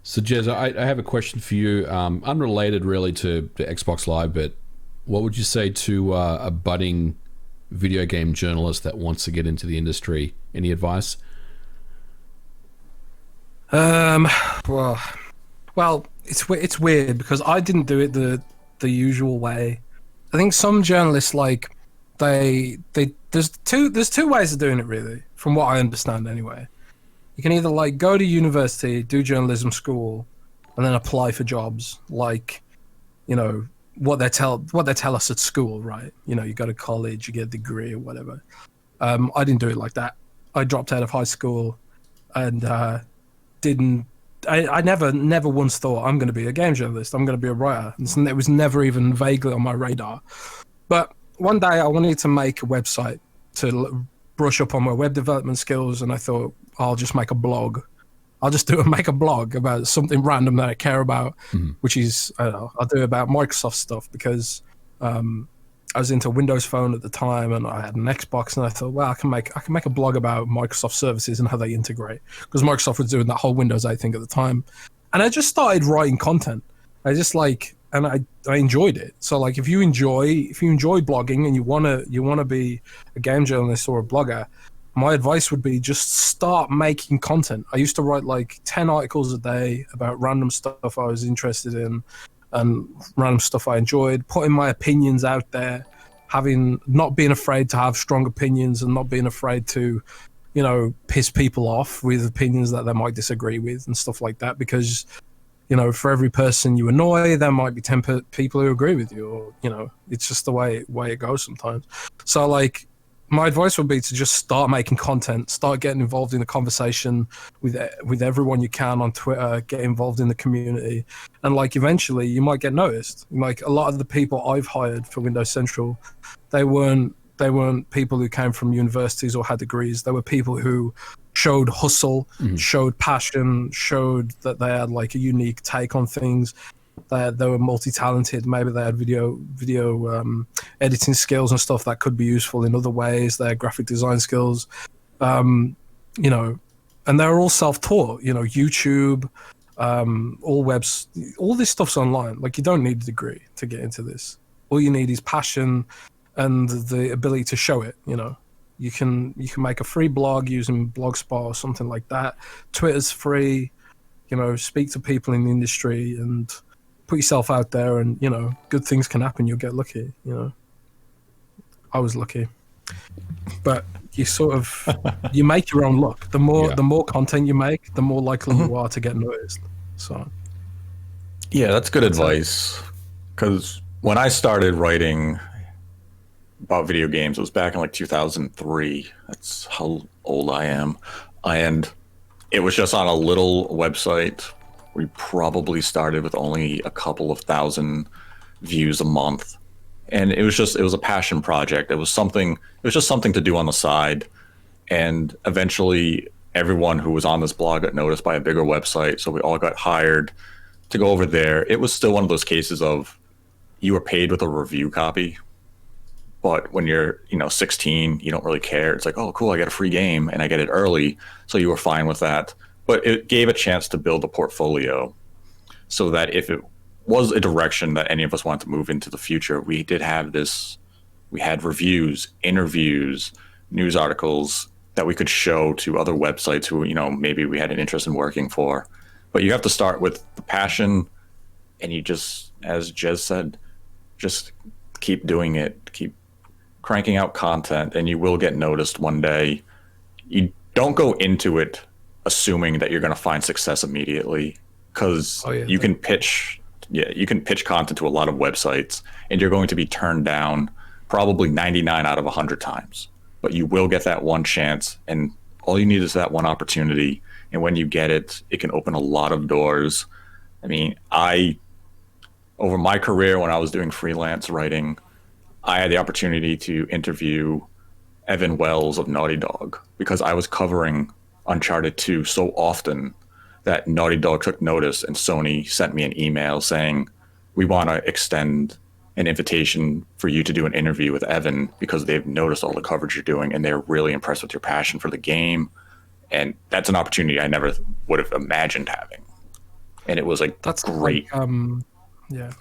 So, Jez, I have a question for you, unrelated really to Xbox Live, but what would you say to a budding video game journalist that wants to get into the industry? Any advice? Well, it's weird because I didn't do it the usual way. I think some journalists, like, there's two ways of doing it, really, from what I understand anyway. You can either, like, go to university, do journalism school, and then apply for jobs, like, you know, what they tell us at school, right? You know, you go to college, you get a degree or whatever. I didn't do it like that. I dropped out of high school and I never once thought I'm going to be a game journalist, I'm going to be a writer. And it was never even vaguely on my radar. But one day I wanted to make a website to brush up on my web development skills, and I thought, I'll just make a blog. I'll just make a blog about something random that I care about, which is, I don't know, I'll do about Microsoft stuff, because I was into Windows Phone at the time and I had an Xbox, and I thought, well, I can make a blog about Microsoft services and how they integrate, because Microsoft was doing that whole Windows 8 thing at the time. And I just started writing content. I just and I enjoyed it. So, like, if you enjoy blogging and you wanna be a game journalist or a blogger, my advice would be just start making content. I used to write like 10 articles a day about random stuff I was interested in and random stuff I enjoyed, putting my opinions out there, not being afraid to have strong opinions and not being afraid to, you know, piss people off with opinions that they might disagree with and stuff like that. Because, for every person you annoy, there might be 10 people who agree with you, or it's just the way it goes sometimes. So like, my advice would be to just start making content, start getting involved in the conversation with everyone you can on Twitter, get involved in the community, and like eventually you might get noticed. Like a lot of the people I've hired for Windows Central, they weren't people who came from universities or had degrees. They were people who showed hustle, showed passion, showed that they had like a unique take on things. They were multi-talented. Maybe they had video editing skills and stuff that could be useful in other ways. They had graphic design skills, and they're all self-taught. YouTube, all this stuff's online. Like you don't need a degree to get into this. All you need is passion and the ability to show it. You can make a free blog using Blogspot or something like that. Twitter's free. Speak to people in the industry and put yourself out there, and good things can happen. You'll get lucky. I was lucky, but you sort of you make your own luck. The more content you make, the more likely you are to get noticed. So yeah, that's good advice, because when I started writing about video games, it was back in like 2003. That's how old I am. And it was just on a little website. We probably started with only a couple of thousand views a month. And it was a passion project. It was just something to do on the side. And eventually everyone who was on this blog got noticed by a bigger website. So we all got hired to go over there. It was still one of those cases of you were paid with a review copy. But when you're, 16, you don't really care. It's like, oh, cool, I get a free game and I get it early. So you were fine with that. But it gave a chance to build a portfolio so that if it was a direction that any of us wanted to move into the future, we had reviews, interviews, news articles that we could show to other websites who, maybe we had an interest in working for. But you have to start with the passion, and you just, as Jez said, just keep doing it, keep cranking out content, and you will get noticed one day. You don't go into it assuming that you're going to find success immediately, because you can pitch content to a lot of websites and you're going to be turned down probably 99 out of 100 times, but you will get that one chance, and all you need is that one opportunity. And when you get it, it can open a lot of doors. I mean, over my career, when I was doing freelance writing, I had the opportunity to interview Evan Wells of Naughty Dog because I was covering Uncharted 2 so often that Naughty Dog took notice, and Sony sent me an email saying, we want to extend an invitation for you to do an interview with Evan because they've noticed all the coverage you're doing and they're really impressed with your passion for the game. And that's an opportunity I never would have imagined having. And it was like, that's great. Yeah.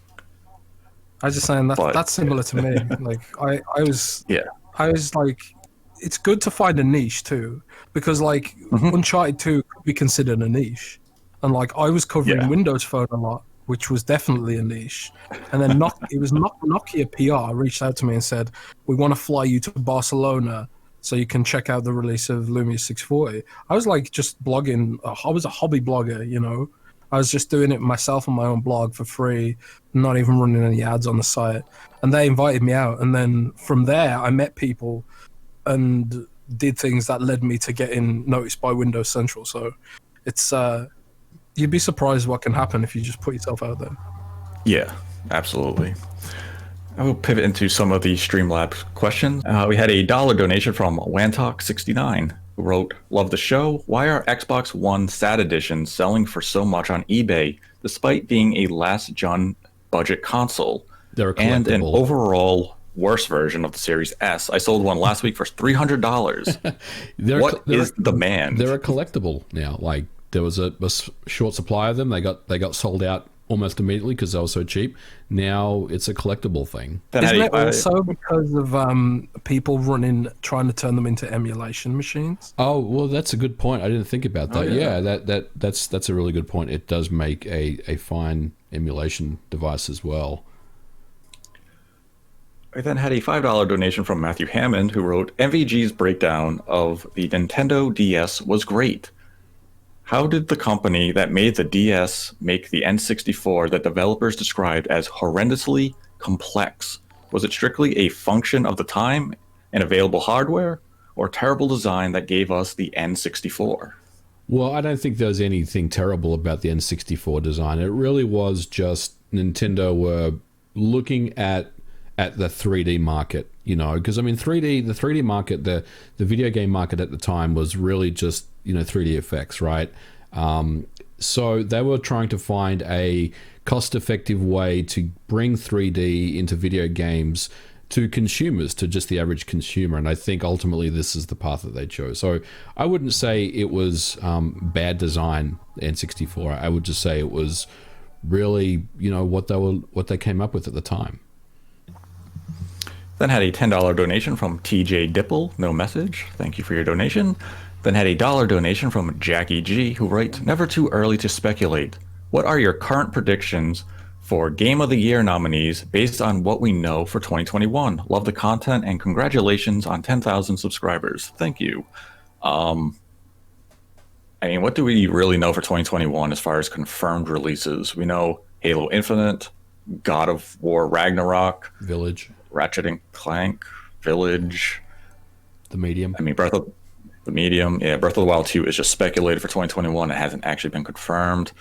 I was just saying that's similar to me. Like I was like, it's good to find a niche too, because like Uncharted 2 could be considered a niche, and like I was covering Windows Phone a lot, which was definitely a niche. And then Nokia PR reached out to me and said, we want to fly you to Barcelona so you can check out the release of Lumia 640. I was like just blogging. I was a hobby blogger, I was just doing it myself on my own blog for free, not even running any ads on the site. And they invited me out. And then from there, I met people and did things that led me to getting noticed by Windows Central. So it's you'd be surprised what can happen if you just put yourself out there. Yeah, absolutely. I will pivot into some of the Streamlabs questions. We had a $1 donation from Wantalk69, who wrote, love the show. Why are Xbox One SAT editions selling for so much on eBay, despite being a last-gen budget console? They're and an overall worse version of the Series S. I sold one last week for $300. What is the demand? They're a collectible now. Like, there was a short supply of them. They got sold out almost immediately because they were so cheap. Now it's a collectible thing. Isn't it also because of people trying to turn them into emulation machines? Oh, well, that's a good point. I didn't think about that. That's a really good point. It does make a fine emulation device as well. I then had a $5 donation from Matthew Hammond, who wrote, MVG's breakdown of the Nintendo DS was great. How did the company that made the DS make the N64 that developers described as horrendously complex? Was it strictly a function of the time and available hardware, or terrible design that gave us the N64? Well, I don't think there's anything terrible about the N64 design. It really was just Nintendo were looking at the 3D market, you know, because I mean, the 3D market, the video game market at the time was really just, you know, 3D effects, right? So they were trying to find a cost-effective way to bring 3D into video games to consumers, to just the average consumer, and I think ultimately this is the path that they chose. So I wouldn't say it was bad design, N64. I would just say it was really, you know, what they came up with at the time. Then had a $10 donation from TJ Dipple, no message. Thank you for your donation. Then had a $1 donation from Jackie G, who writes, never too early to speculate. What are your current predictions for Game of the Year nominees based on what we know for 2021? Love the content and congratulations on 10,000 subscribers. Thank you. I mean, what do we really know for 2021 as far as confirmed releases? We know Halo Infinite, God of War Ragnarok, Village, Ratchet and Clank, Village, The Medium. I mean, Breath of the Medium. Yeah, Breath of the Wild 2 is just speculated for 2021. It hasn't actually been confirmed.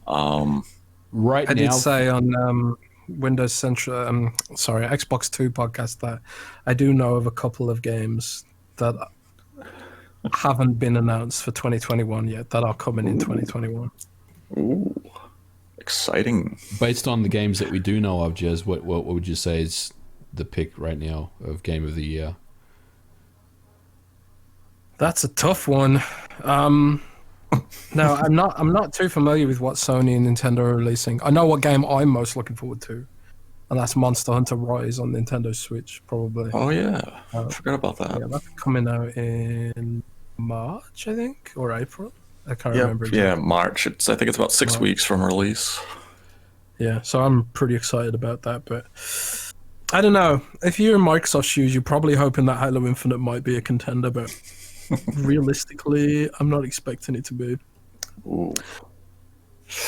Right I now, did say on Windows Central, Xbox 2 podcast that I do know of a couple of games that haven't been announced for 2021 yet that are coming in 2021. Ooh, exciting. based on the games that we do know of, Jez, what would you say is the pick right now of Game of the Year? That's a tough one. No, I'm not too familiar with what Sony and Nintendo are releasing. I know what game I'm most looking forward to, and that's Monster Hunter Rise on Nintendo Switch, probably. Oh yeah, I forgot about that. Yeah, that's coming out in March, I think, or April. I can't remember. Yep, yeah, March. I think it's about 6 weeks from release. Yeah, so I'm pretty excited about that, but I don't know. If you're in Microsoft's shoes, you're probably hoping that Halo Infinite might be a contender, but realistically, I'm not expecting it to be. Ooh.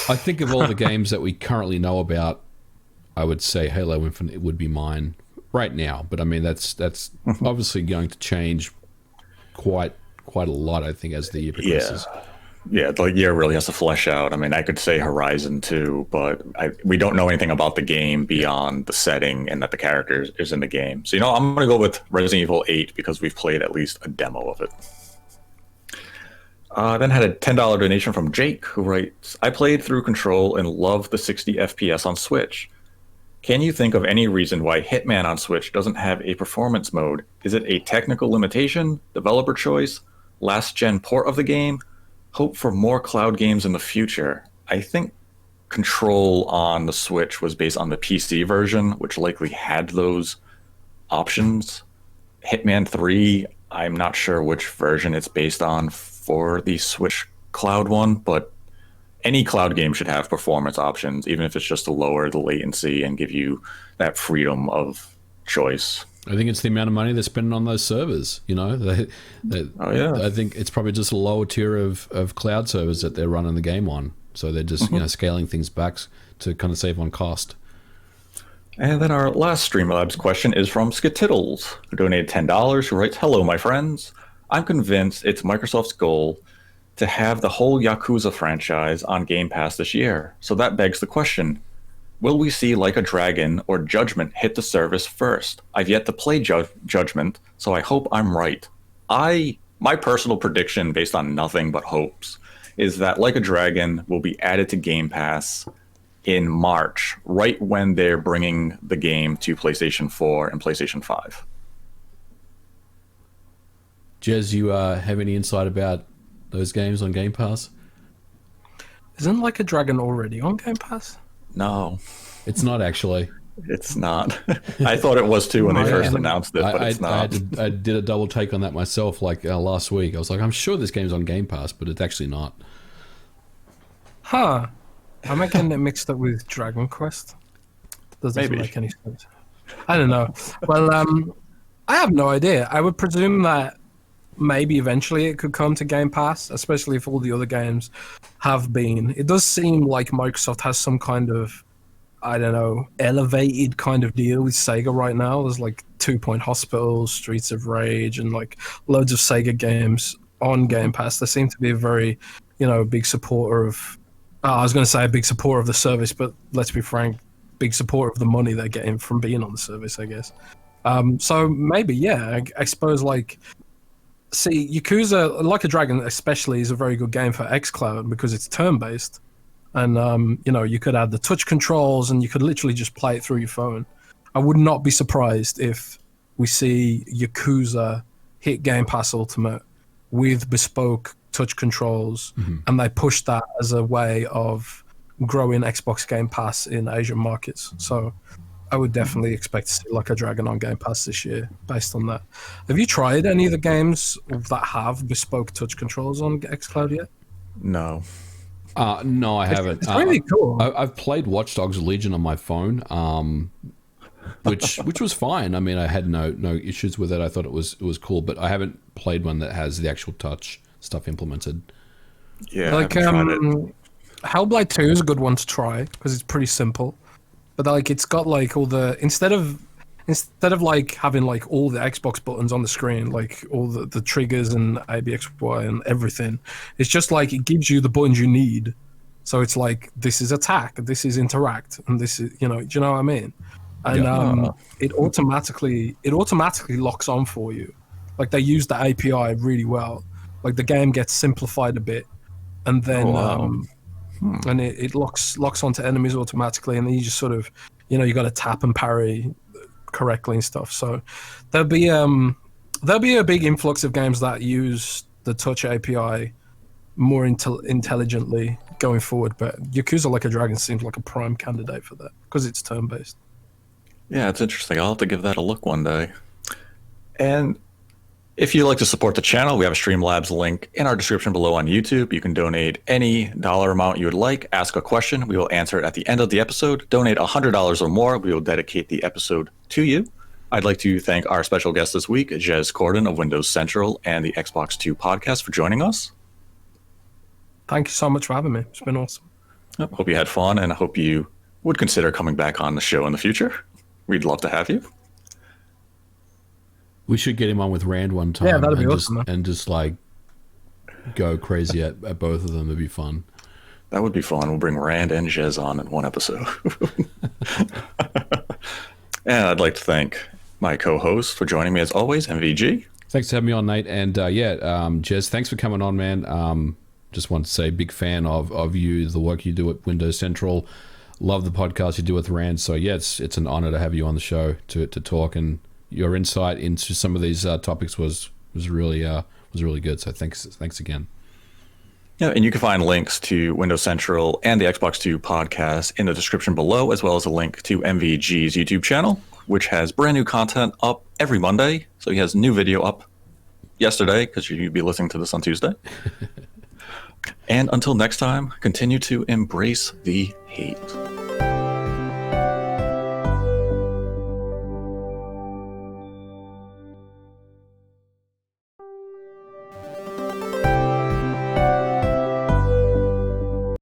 I think of all the games that we currently know about, I would say Halo Infinite would be mine right now. But I mean, that's obviously going to change quite a lot, I think, as the year progresses. Yeah, the year really has to flesh out. I mean, I could say Horizon 2, but we don't know anything about the game beyond the setting and that the character is in the game. So, I'm going to go with Resident Evil 8 because we've played at least a demo of it. Then had a $10 donation from Jake, who writes, I played through Control and loved the 60 FPS on Switch. Can you think of any reason why Hitman on Switch doesn't have a performance mode? Is it a technical limitation, developer choice, last-gen port of the game? Hope for more cloud games in the future. I think Control on the Switch was based on the PC version, which likely had those options. Hitman 3, I'm not sure which version it's based on for the Switch cloud one, but any cloud game should have performance options, even if it's just to lower the latency and give you that freedom of choice. I think it's the amount of money they're spending on those servers. Oh yeah. I think it's probably just a lower tier of cloud servers that they're running the game on. So they're just scaling things back to kind of save on cost. And then our last Streamlabs question is from Skitittles, who donated $10, who writes, hello, my friends. I'm convinced it's Microsoft's goal to have the whole Yakuza franchise on Game Pass this year. So that begs the question, will we see Like a Dragon or Judgment hit the service first? I've yet to play Judgment, so I hope I'm right. My personal prediction, based on nothing but hopes, is that Like a Dragon will be added to Game Pass in March, right when they're bringing the game to PlayStation 4 and PlayStation 5. Jez, you have any insight about those games on Game Pass? Isn't Like a Dragon already on Game Pass? No. It's not actually. It's not. I thought it was too when they first announced it, but it's not. I did a double take on that myself last week. I was like, I'm sure this game's on Game Pass, but it's actually not. Huh. Am I getting it mixed up with Dragon Quest? Doesn't make any sense. I don't know. Well, I have no idea. I would presume that maybe eventually it could come to Game Pass, especially if all the other games have been. It does seem like Microsoft has some kind of, I don't know, elevated kind of deal with Sega right now. There's like 2 Point Hospital, Streets of Rage, and like loads of Sega games on Game Pass. They seem to be a very, big supporter of. I was going to say a big supporter of the service, but let's be frank, big supporter of the money they're getting from being on the service, I guess. So maybe, yeah, I suppose like. See, Yakuza, Like a Dragon especially, is a very good game for xCloud because it's turn-based. And, you could add the touch controls and you could literally just play it through your phone. I would not be surprised if we see Yakuza hit Game Pass Ultimate with bespoke touch controls, and they push that as a way of growing Xbox Game Pass in Asian markets. So I would definitely expect to see Like a Dragon on Game Pass this year based on that. Have you tried any of the games that have bespoke touch controls on xCloud yet? No. No, I haven't. It's really cool. I've played Watch Dogs Legion on my phone, which was fine. I mean, I had no issues with it. I thought it was cool, but I haven't played one that has the actual touch stuff implemented. Yeah, like Hellblade 2 is a good one to try because it's pretty simple. But like it's got like all the instead of like having like all the Xbox buttons on the screen, like all the triggers and ABXY and everything, it's just like it gives you the buttons you need. So it's like this is attack, this is interact, and this is do you know what I mean? And it automatically locks on for you. Like they use the API really well. Like the game gets simplified a bit, and then and it locks onto enemies automatically, and then you just sort of you got to tap and parry correctly and stuff. So there'll be a big influx of games that use the touch API more intelligently going forward. But Yakuza Like a Dragon seems like a prime candidate for that because it's turn based. Yeah, it's interesting. I'll have to give that a look one day. And if you'd like to support the channel, we have a Streamlabs link in our description below on YouTube. You can donate any dollar amount you would like. Ask a question. We will answer it at the end of the episode. Donate $100 or more. We will dedicate the episode to you. I'd like to thank our special guest this week, Jez Corden of Windows Central and the Xbox 2 podcast for joining us. Thank you so much for having me. It's been awesome. Hope you had fun, and I hope you would consider coming back on the show in the future. We'd love to have you. We should get him on with Rand one time. Yeah, that'd be awesome. And just like go crazy at both of them. It'd be fun. That would be fun. We'll bring Rand and Jez on in one episode. And I'd like to thank my co-host for joining me as always, MVG. Thanks for having me on, Nate. And Jez, thanks for coming on, man. Just want to say big fan of you, the work you do at Windows Central. Love the podcast you do with Rand. So yeah, it's an honor to have you on the show to talk, and your insight into some of these topics was really good. So thanks again. Yeah, and you can find links to Windows Central and the Xbox 2 podcast in the description below, as well as a link to MVG's YouTube channel, which has brand new content up every Monday. So he has a new video up yesterday because you'd be listening to this on Tuesday. And until next time, continue to embrace the hate.